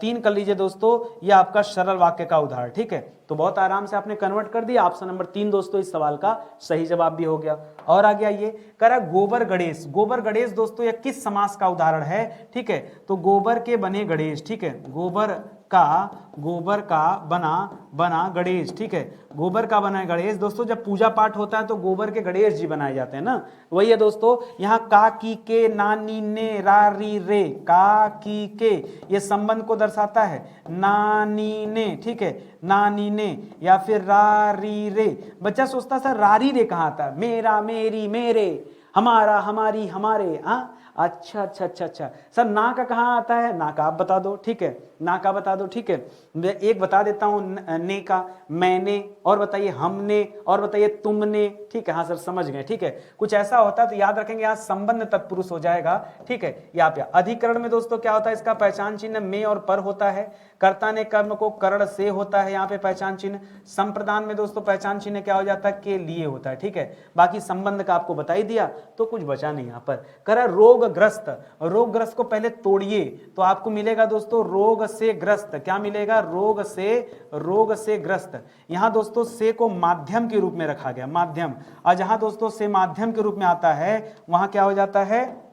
3 कर लीजिए दोस्तों, ये आपका सरल वाक्य का उदाहरण, ठीक है। तो बहुत आराम से आपने कन्वर्ट कर दिया। ऑप्शन नंबर 3 दोस्तों इस सवाल का सही जवाब भी हो गया। और आगे आइए, करा गोबर गणेश। गोबर गणेश दोस्तों यह किस समास का उदाहरण है, ठीक है। तो गोबर के बने गणेश, ठीक है, गोबर का बना गणेश, ठीक है। गोबर का बना गणेश दोस्तों, जब पूजा पाठ होता है तो गोबर के गणेश जी बनाए जाते हैं ना, वही है दोस्तों। यहाँ का, की, के, नानी, ने, रा, री, रे, का, की, के, ये संबंध को दर्शाता है। नानी ने, ठीक है, नानी ने, या फिर रा, री, रे। बच्चा सोचता सर रा, री, रे कहाँ आता है, मेरा, मेरी, मेरे, हमारा, हमारी, हमारे, हाँ अच्छा अच्छा अच्छा अच्छा। सर ना का कहाँ आता है, ना का आप बता दो, ठीक है, ना का बता दो, ठीक है। मैं एक बता देता हूँ, ने का मैंने, और बताइए हमने, और बताइए तुमने, ठीक है। हाँ सर समझ गए, ठीक है। कुछ ऐसा होता है तो याद रखेंगे यहाँ संबंध तत्पुरुष हो जाएगा, ठीक है। यहाँ पे अधिकरण में दोस्तों क्या होता है, इसका पहचान चिन्ह में और पर होता है। कर्ता ने कर्म को करण से होता है यहाँ पे पहचान चिन्ह। संप्रदान में दोस्तों पहचान चिन्ह क्या हो जाता है, के लिए होता है, ठीक है। बाकी संबंध का आपको बता ही दिया, तो कुछ बचा नहीं यहाँ पर। करा रोगग्रस्त, रोगग्रस्त को पहले तोड़िए तो आपको मिलेगा दोस्तों रोग से ग्रस्त। क्या मिलेगा, रोग से ग्रस्त। यहां दोस्तों से को माध्यम के रूप में रखा गया, माध्यम। और जहां दोस्तों से माध्यम के रूप में आता है वहां क्या हो जाता है,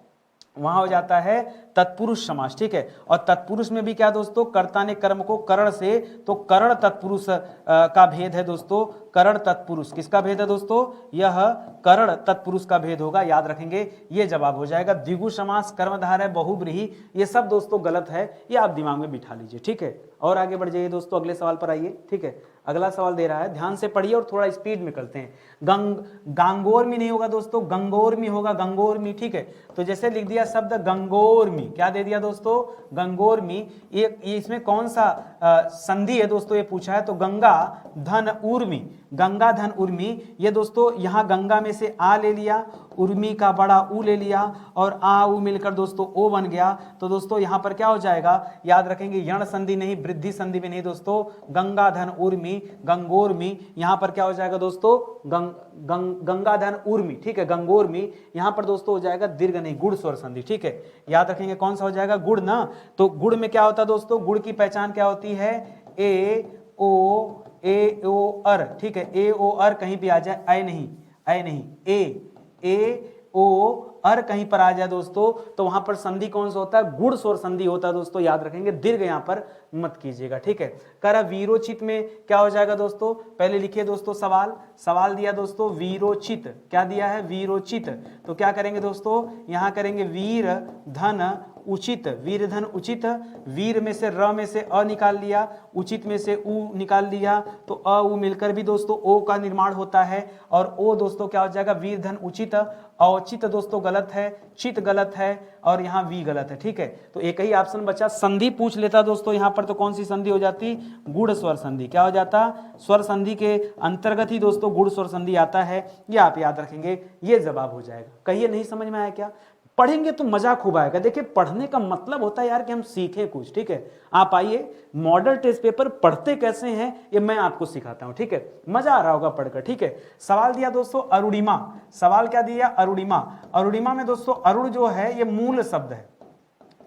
वहां हो जाता है तत्पुरुष समास, ठीक है। और तत्पुरुष में भी क्या दोस्तों, कर्ता ने कर्म को करण से, तो करण तत्पुरुष का भेद है दोस्तों। करण तत्पुरुष किसका भेद है दोस्तों, यह करण तत्पुरुष का भेद होगा, याद रखेंगे, ये जवाब हो जाएगा। द्विगु समास, कर्मधारय, बहुब्रीहि, ये सब दोस्तों गलत है, ये आप दिमाग में बिठा लीजिए, ठीक है। और आगे बढ़ जाइए दोस्तों, अगले सवाल पर आइए, ठीक है। अगला सवाल दे रहा है, ध्यान से पढ़िए और थोड़ा स्पीड में करते हैं। गांगोर्मी नहीं होगा दोस्तों, गंगोर्मी होगा, गंगोर्मी, ठीक है। तो जैसे लिख दिया शब्द गंगोर्मी, क्या दे दिया दोस्तों, गंगोर्मी। ये इसमें कौन सा संधि है दोस्तों, ये पूछा है। तो गंगा धन उर्मी, गंगा धन उर्मी, ये दोस्तों यहाँ गंगा में से आ ले लिया, उर्मी का बड़ा ऊ ले लिया, और आ ऊ मिलकर दोस्तों ओ बन गया। तो दोस्तों यहाँ पर क्या हो जाएगा, याद रखेंगे, यण संधि नहीं, वृद्धि संधि भी नहीं दोस्तों। गंगा धन उर्मी, गंगोर्मी, यहाँ पर क्या हो जाएगा दोस्तों, गंगा धन उर्मी, ठीक है, गंगोर्मी। यहाँ पर दोस्तों हो जाएगा दीर्घ नहीं, गुड़ स्वर संधि, ठीक है। याद रखेंगे कौन सा हो जाएगा, गुड़ ना। तो गुड़ में क्या होता है दोस्तों, गुड़ की पहचान क्या होती है, ए ओ अर, ठीक है। ए ओ अर कहीं भी आ जाए, ऐ नहीं, ए ओ अर कहीं पर आ जाए दोस्तों, तो वहां पर संधि कौन सा होता है, गुड़ स्वर संधि होता है दोस्तों, याद रखेंगे, दीर्घ यहां पर मत कीजिएगा, ठीक है। करा वीरोचित में क्या हो जाएगा दोस्तों, पहले लिखिए दोस्तों सवाल दिया दोस्तों वीरोचित, क्या दिया है, वीरोचित। तो क्या करेंगे दोस्तों, यहां करेंगे वीर धन उचित, वीर धन उचित। वीर में से र में से अ निकाल लिया, उचित में से उ निकाल लिया, तो अ उ मिलकर भी दोस्तों ओ का निर्माण होता है। और ओ दोस्तों क्या हो जाएगा, वीर धन उचित। औचित दोस्तों गलत है, चित गलत है, और यहाँ वी गलत है, ठीक है। तो एक ही ऑप्शन बचा, संधि पूछ लेता दोस्तों यहाँ पर, तो कौन सी संधि हो जाती, गुड़ स्वर संधि। क्या हो जाता, स्वर संधि के अंतर्गत ही दोस्तों गुड़ स्वर संधि आता है, ये आप याद रखेंगे, ये जवाब हो जाएगा। कहिए नहीं समझ में आया क्या, पढ़ेंगे तो मजा खूब आएगा। देखिए पढ़ने का मतलब होता है यार कि हम सीखें कुछ, ठीक है। आप आइए, मॉडल टेस्ट पेपर पढ़ते कैसे हैं ये मैं आपको सिखाता हूं, ठीक है। मजा आ रहा होगा पढ़कर, ठीक है। सवाल दिया दोस्तों अरुणिमा, सवाल क्या दिया, अरुणिमा। अरुणिमा में दोस्तों अरुण जो है ये मूल शब्द है,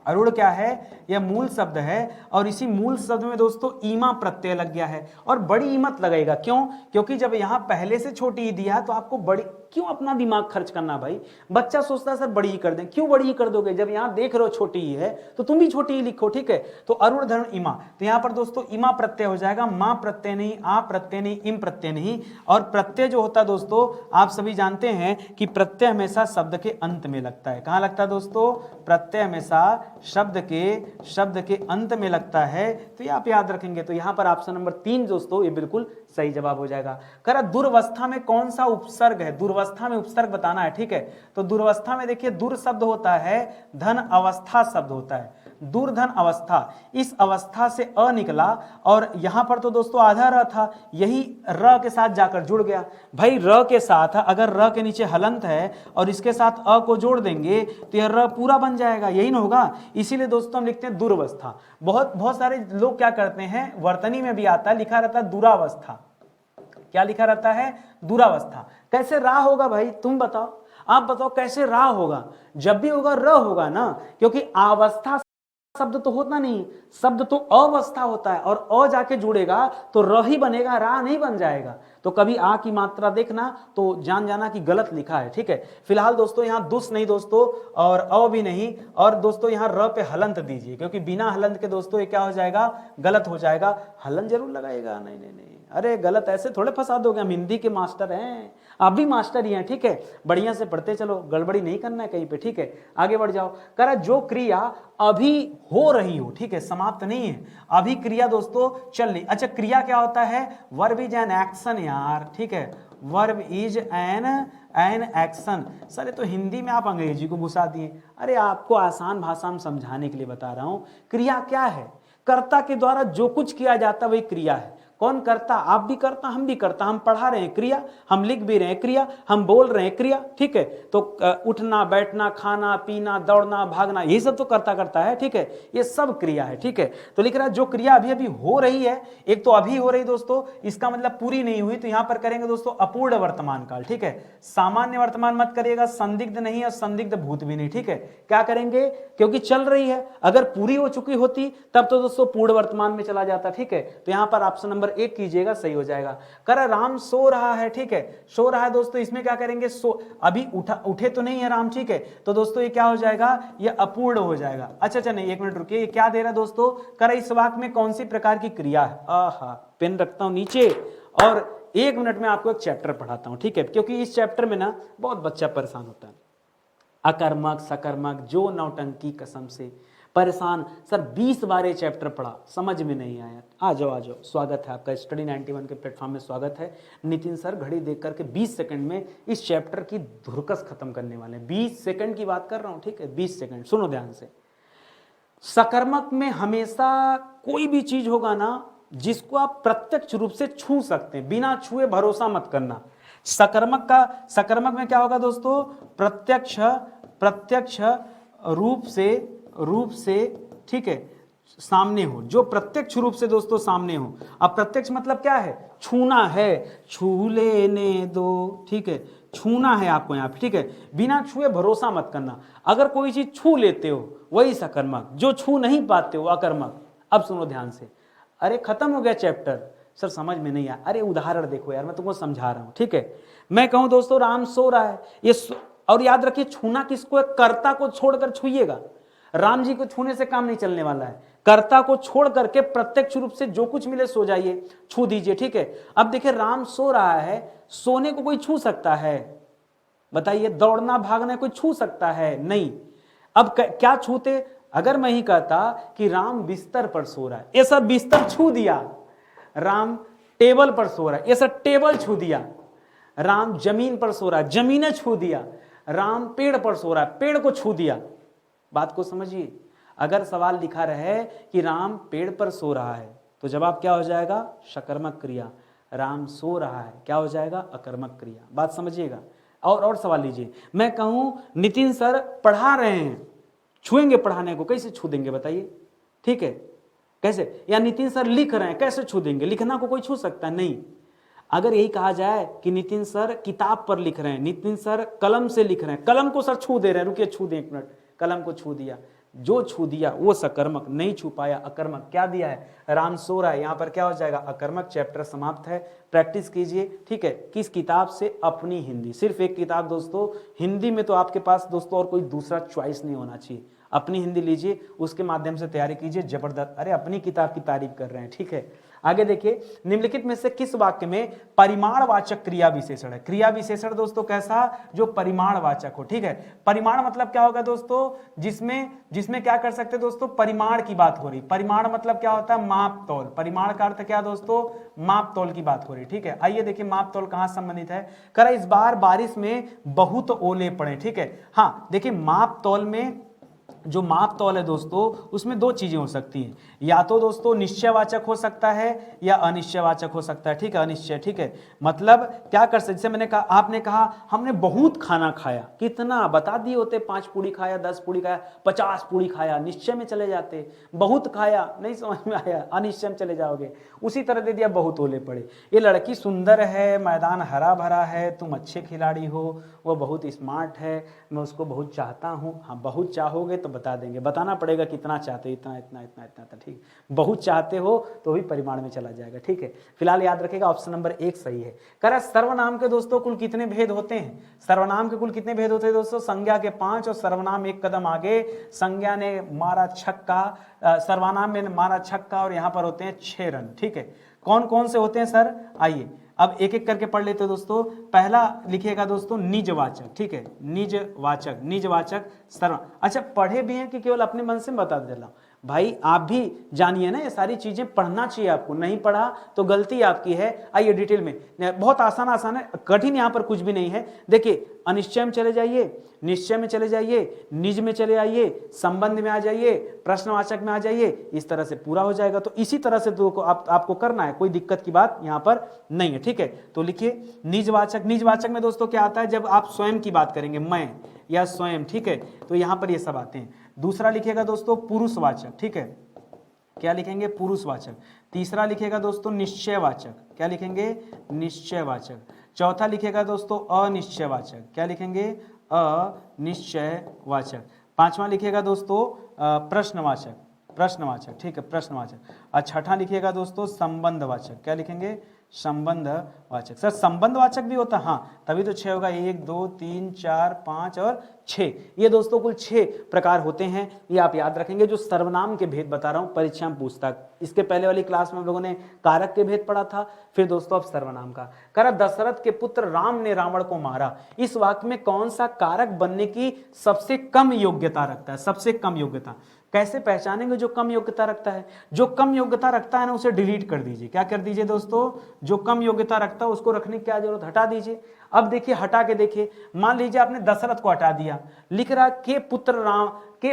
अरुण क्या है, यह मूल शब्द है। और इसी मूल शब्द में दोस्तों ईमा प्रत्यय लग गया है, और बड़ी ईमत लगेगा, क्यों, क्योंकि जब यहां पहले से छोटी ही दिया तो आपको बड़ी, क्यों अपना दिमाग खर्च करना भाई। बच्चा सोचता है सर बड़ी ही कर दें, क्यों बड़ी ही कर दोगे, जब यहां देख रहे हो छोटी ही है तो तुम भी छोटी ही लिखो, ठीक है। तो अरुण धन इमा, तो यहां पर दोस्तों इमा प्रत्यय हो जाएगा, मां प्रत्यय नहीं, आ प्रत्यय नहीं, इम प्रत्यय नहीं। और प्रत्यय जो होता है दोस्तों आप सभी जानते हैं कि प्रत्यय हमेशा शब्द के अंत में लगता है। कहां लगता है दोस्तों, प्रत्यय हमेशा शब्द के अंत में लगता है तो ये आप याद रखेंगे। तो यहाँ पर ऑप्शन नंबर 3 दोस्तों ये बिल्कुल सही जवाब हो जाएगा। करा दुर्वस्था में कौन सा उपसर्ग है, दुर्वस्था में उपसर्ग बताना है, ठीक है। तो दुर्वस्था में देखिए दुर शब्द होता है, धन अवस्था शब्द होता है, दुर्धन अवस्था, इस अवस्था से अ निकला और यहां पर तो दोस्तों आधा र था, यही र के साथ जाकर जुड़ गया। भाई र के साथ अगर र के नीचे हलंत है और इसके साथ अ को जोड़ देंगे तो यह र पूरा बन जाएगा, यही ना होगा। इसीलिए दोस्तों हम लिखते हैं दुर्वस्था। बहुत सारे लोग क्या करते हैं, वर्तनी में भी आता है, लिखा रहता है दुरावस्था। क्या लिखा रहता है, दुरावस्था। कैसे रा होगा भाई, तुम बताओ, आप बताओ कैसे रा होगा। जब भी होगा र होगा ना, क्योंकि अवस्था शब्द तो होता नहीं, शब्द तो अवस्था होता है और अ जाके जुड़ेगा तो र ही बनेगा, रा नहीं बन जाएगा। तो कभी आ की मात्रा देखना तो जान जाना कि गलत लिखा है, ठीक है। फिलहाल दोस्तों यहाँ दुस नहीं दोस्तों और अ भी नहीं, और दोस्तों यहाँ र पे हलंत दीजिए, क्योंकि बिना हलंत के दोस्तों ये क्या हो जाएगा, गलत हो जाएगा। हलंत जरूर लगाएगा, नहीं नहीं नहीं, अरे गलत ऐसे थोड़े फंसा दोगे, हम हिंदी के मास्टर हैं, आप भी मास्टर ही हैं, ठीक है। बढ़िया से पढ़ते चलो, गड़बड़ी नहीं करना है कहीं पे, ठीक है। आगे बढ़ जाओ। करा जो क्रिया अभी हो रही हो, ठीक है, समाप्त नहीं है, अभी क्रिया दोस्तों चल रही। अच्छा क्रिया क्या होता है, वर्ब इज एन एक्शन यार, ठीक है, verb is an action. Sir ये तो हिंदी में आप अंग्रेजी को घुसा दिए। अरे आपको आसान भाषा में समझाने के लिए बता रहा हूं, क्रिया क्या है, कर्ता के द्वारा जो कुछ किया जाता है वही क्रिया है। कौन करता, आप भी करता, हम भी करता, हम पढ़ा रहे हैं क्रिया, हम लिख भी रहे हैं क्रिया, हम बोल रहे हैं क्रिया, ठीक है। तो उठना बैठना खाना पीना दौड़ना भागना यही सब तो करता है, ठीक है, ये सब क्रिया है, ठीक है। तो लिख रहा है जो क्रिया अभी अभी हो रही है, एक तो अभी हो रही दोस्तों, इसका मतलब पूरी नहीं हुई, तो यहां पर करेंगे दोस्तों अपूर्ण वर्तमान काल, ठीक है। सामान्य वर्तमान मत करिएगा, संदिग्ध नहीं और संदिग्ध भूत भी नहीं, ठीक है। क्या करेंगे, क्योंकि चल रही है, अगर पूरी हो चुकी होती तब तो दोस्तों पूर्ण वर्तमान में चला जाता, ठीक है। तो यहां पर ऑप्शन नंबर 1 कीजिएगा, सही हो जाएगा। कर राम सो रहा है, ठीक है, सो रहा है दोस्तों, इसमें क्या करेंगे, सो अभी उठे तो नहीं है राम, ठीक है, तो दोस्तों ये क्या हो जाएगा, ये अपूर्ण हो जाएगा। अच्छा नहीं, एक मिनट रुकिए, ये क्या दे रहा है दोस्तों, कर इस वाक्य में कौन सी प्रकार की क्रिया है। आहा, पेन रखता हूं नीचे और 1 मिनट में आपको एक चैप्टर पढ़ाता हूं, ठीक है, क्योंकि इस चैप्टर में ना बहुत बच्चा परेशान होता है। अकर्मक सकर्मक जो नौटंकी कसम से परेशान। सर 20 बार ये चैप्टर पढ़ा, समझ में नहीं आया। आ जाओ, स्वागत है आपका स्टडी 91 के प्लेटफॉर्म में, स्वागत है। नितिन सर घड़ी देख करके 20 सेकंड में इस चैप्टर की धुरकस खत्म करने वाले हैं। 20 सेकंड की बात कर रहा हूं, ठीक है, 20 सेकंड, सुनो ध्यान से। सकर्मक में हमेशा कोई भी चीज होगा ना जिसको आप प्रत्यक्ष रूप से छू सकते हैं, बिना छुए भरोसा मत करना। सकर्मक में क्या होगा दोस्तों, प्रत्यक्ष रूप से, ठीक है, सामने हो, जो प्रत्यक्ष रूप से दोस्तों सामने हो। अब प्रत्यक्ष मतलब क्या है, छूना है, छू लेने दो, ठीक है, छूना है आपको यहाँ पे, ठीक है, बिना छुए भरोसा मत करना। अगर कोई चीज छू लेते हो वही सकर्मक, जो छू नहीं पाते हो अकर्मक। अब सुनो ध्यान से, अरे खत्म हो गया चैप्टर, सर समझ में नहीं आया, अरे उदाहरण देखो यार, मैं तुमको समझा रहा हूं, ठीक है। मैं कहूं दोस्तों राम सो रहा है, ये और याद रखिए छूना किसको है, कर्ता को छोड़कर छूइएगा। राम जी को छूने से काम नहीं चलने वाला है, कर्ता को छोड़ करके प्रत्यक्ष रूप से जो कुछ मिले सो जाइए, छू दीजिए, ठीक है। अब देखिए राम सो रहा है, सोने को कोई छू सकता है, बताइए, दौड़ना भागना कोई छू सकता है, नहीं। अब क्या छूते, अगर मैं ही कहता कि राम बिस्तर पर सो रहा है, ये सब बिस्तर छू दिया। राम टेबल पर सो रहा है, ये सब टेबल छू दिया। राम जमीन पर सो रहा है, जमीने छू दिया। राम पेड़ पर सो रहा है, पेड़ को छू दिया। बात को समझिए, अगर सवाल लिखा रहे कि राम पेड़ पर सो रहा है तो जवाब क्या हो जाएगा, सकर्मक क्रिया। राम सो रहा है क्या हो जाएगा, अकर्मक क्रिया। बात समझिएगा। और सवाल लीजिए, मैं कहूं नितिन सर पढ़ा रहे हैं, छुएंगे पढ़ाने को, कैसे छू देंगे बताइए, ठीक है, कैसे। या नितिन सर लिख रहे हैं, कैसे छू देंगे, लिखना को कोई छू सकता है, नहीं। अगर यही कहा जाए कि नितिन सर किताब पर लिख रहे हैं, नितिन सर कलम से लिख रहे हैं, कलम को सर छू दे रहे हैं, रुकिए छू दे 1 मिनट, कलम को छू दिया, जो छू दिया वो सकर्मक, नहीं छू पाया अकर्मक। क्या दिया है, राम सो रहा है, यहां पर क्या हो जाएगा, अकर्मक। चैप्टर समाप्त है, प्रैक्टिस कीजिए, ठीक है। किस किताब से, अपनी हिंदी, सिर्फ एक किताब दोस्तों, हिंदी में तो आपके पास दोस्तों और कोई दूसरा चॉइस नहीं होना चाहिए, अपनी हिंदी लीजिए, उसके माध्यम से तैयारी कीजिए, जबरदस्त। अरे अपनी किताब की तारीफ कर रहे हैं, ठीक है। आगे देखिए, निम्नलिखित में से किस वाक्य में परिमाणवाचक क्रिया विशेषण है? क्रिया विशेषण दोस्तों कैसा? जो परिमाणवाचक हो, ठीक है। परिमाण मतलब क्या होगा दोस्तों? जिसमें क्या कर सकते हैं दोस्तों? परिमाण की बात हो रही। परिमाण मतलब क्या होता है? माप तौल। परिमाण का अर्थ क्या दोस्तों? माप तौल की बात हो रही, ठीक है। आइए देखिए माप तौल कहां संबंधित है। कह रहा इस बार बारिश में बहुत ओले पड़े, ठीक है। हाँ देखिए, माप तौल में जो माप तौल है दोस्तों, उसमें दो चीजें हो सकती हैं। या तो दोस्तों निश्चयवाचक हो सकता है या अनिश्चयवाचक हो सकता है, ठीक है। अनिश्चय, ठीक है। मतलब क्या कर सकते, जैसे मैंने कहा, आपने कहा हमने बहुत खाना खाया, कितना बता दिए होते, 5 पूड़ी खाया, 10 पूड़ी खाया, 50 पूड़ी खाया, निश्चय में चले जाते। बहुत खाया नहीं समझ में आया, अनिश्चय में चले जाओगे। उसी तरह दे दिया बहुत ओले पड़े। ये लड़की सुंदर है, मैदान हरा भरा है, तुम अच्छे खिलाड़ी हो, वो बहुत स्मार्ट है, मैं उसको बहुत चाहता हूँ। हाँ बहुत चाहोगे तो बता देंगे, बताना पड़ेगा कितना चाहते, इतना इतना इतना इतना, ठीक। बहुत चाहते हो तो भी परिमाण में चला जाएगा, ठीक है। फिलहाल याद रखेगा ऑप्शन नंबर 1 सही है। कह रहा सर्वनाम के दोस्तों कुल कितने भेद होते हैं? सर्वनाम के कुल कितने भेद होते हैं दोस्तों? संज्ञा के 5 और सर्वनाम 1 कदम आगे। संज्ञा ने मारा छक्का, सर्वनाम में मारा छक्का, और यहां पर होते हैं 6 रन, ठीक है। कौन कौन से होते हैं सर? आइए अब एक एक करके पढ़ लेते हैं दोस्तों। पहला लिखिएगा दोस्तों निजवाचक, ठीक है। निजवाचक, निजवाचक सर्व। अच्छा पढ़े भी हैं कि केवल अपने मन से बता दे रहा हूं? भाई आप भी जानिए ना, ये सारी चीजें पढ़ना चाहिए आपको। नहीं पढ़ा तो गलती आपकी है। आइए डिटेल में, बहुत आसान आसान है, कठिन यहां पर कुछ भी नहीं है। देखिए अनिश्चय में चले जाइए, निश्चय में चले जाइए, निज में चले आइए, संबंध में आ जाइए, प्रश्नवाचक में आ जाइए, इस तरह से पूरा हो जाएगा। तो इसी तरह से तो आपको करना है, कोई दिक्कत की बात यहां पर नहीं है, ठीक है। तो लिखिए निजवाचक। निजवाचक में दोस्तों क्या आता है? जब आप स्वयं की बात करेंगे, मैं या स्वयं, ठीक है, तो यहां पर ये सब आते हैं। दूसरा लिखिएगा दोस्तों पुरुषवाचक, ठीक है। क्या लिखेंगे? पुरुषवाचक। तीसरा लिखिएगा दोस्तों निश्चयवाचक। क्या लिखेंगे? निश्चयवाचक। चौथा लिखिएगा दोस्तों अनिश्चयवाचक। क्या लिखेंगे? अनिश्चयवाचक। पांचवा लिखिएगा दोस्तों प्रश्नवाचक। प्रश्नवाचक, ठीक है, प्रश्नवाचक। और छठा लिखिएगा दोस्तों संबंधवाचक। क्या लिखेंगे? संबंधवाचक। सर संबंधवाचक भी होता है? हाँ तभी तो 6 होगा। 1 2 3 4 5 और 6, ये दोस्तों कुल 6 प्रकार होते हैं। ये आप याद रखेंगे। जो सर्वनाम के भेद बता रहा हूं, परीक्षा में पूछता। इसके पहले वाली क्लास में हम लोगों ने कारक के भेद पढ़ा था, फिर दोस्तों अब सर्वनाम का। करा दशरथ के पुत्र राम ने रावण को मारा, इस वाक्य में कौन सा कारक बनने की सबसे कम योग्यता रखता है? सबसे कम योग्यता कैसे पहचानेंगे? जो कम योग्यता रखता है, जो कम योग्यता रखता है ना, उसे डिलीट कर दीजिए। क्या कर दीजिए दोस्तों? जो कम योग्यता रखता है उसको रखने की क्या जरूरत, हटा दीजिए। अब देखिए हटा के देखिए, मान लीजिए आपने दशरथ को हटा दिया, लिख रहा के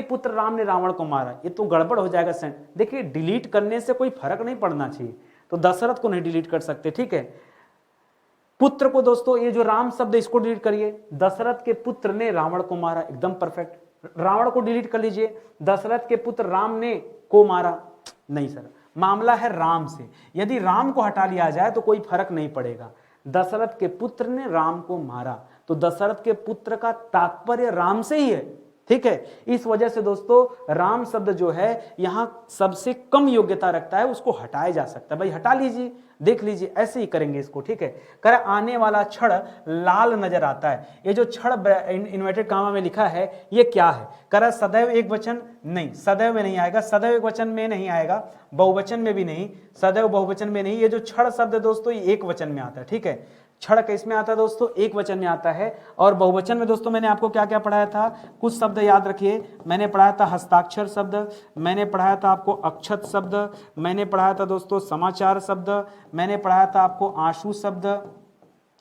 पुत्र राम ने रावण को मारा, ये तो गड़बड़ हो जाएगा सेंट। देखिए डिलीट करने से कोई फर्क नहीं पड़ना चाहिए, तो दशरथ को नहीं डिलीट कर सकते, ठीक है। पुत्र को दोस्तों, ये जो राम शब्द इसको डिलीट करिए, दशरथ के पुत्र ने रावण को मारा, एकदम परफेक्ट। रावण को डिलीट कर लीजिए, दशरथ के पुत्र राम ने को मारा, नहीं सर, मामला है राम से। यदि राम को हटा लिया जाए तो कोई फर्क नहीं पड़ेगा। दशरथ के पुत्र ने राम को मारा, तो दशरथ के पुत्र का तात्पर्य राम से ही है, ठीक है। इस वजह से दोस्तों राम शब्द जो है यहां सबसे कम योग्यता रखता है, उसको हटाया जा सकता है। भाई हटा लीजिए, देख लीजिए, ऐसे ही करेंगे इसको, ठीक है। कर आने वाला क्षण लाल नजर आता है, ये जो क्षण इन्वर्टेड कामा में लिखा है ये क्या है? कर सदैव एक वचन नहीं, सदैव में नहीं आएगा, सदैव एक वचन में नहीं आएगा, बहुवचन में भी नहीं, सदैव बहुवचन में नहीं। ये जो क्षण शब्द है दोस्तों ये एक वचन में आता है, ठीक है। क्षण किसमें आता है दोस्तों? एक वचन में आता है। और बहुवचन में दोस्तों मैंने आपको क्या क्या पढ़ाया था? कुछ शब्द याद रखिए। मैंने पढ़ाया था हस्ताक्षर शब्द, मैंने पढ़ाया था आपको अक्षत शब्द, मैंने पढ़ाया था दोस्तों समाचार शब्द, मैंने पढ़ाया था आपको आंसू शब्द,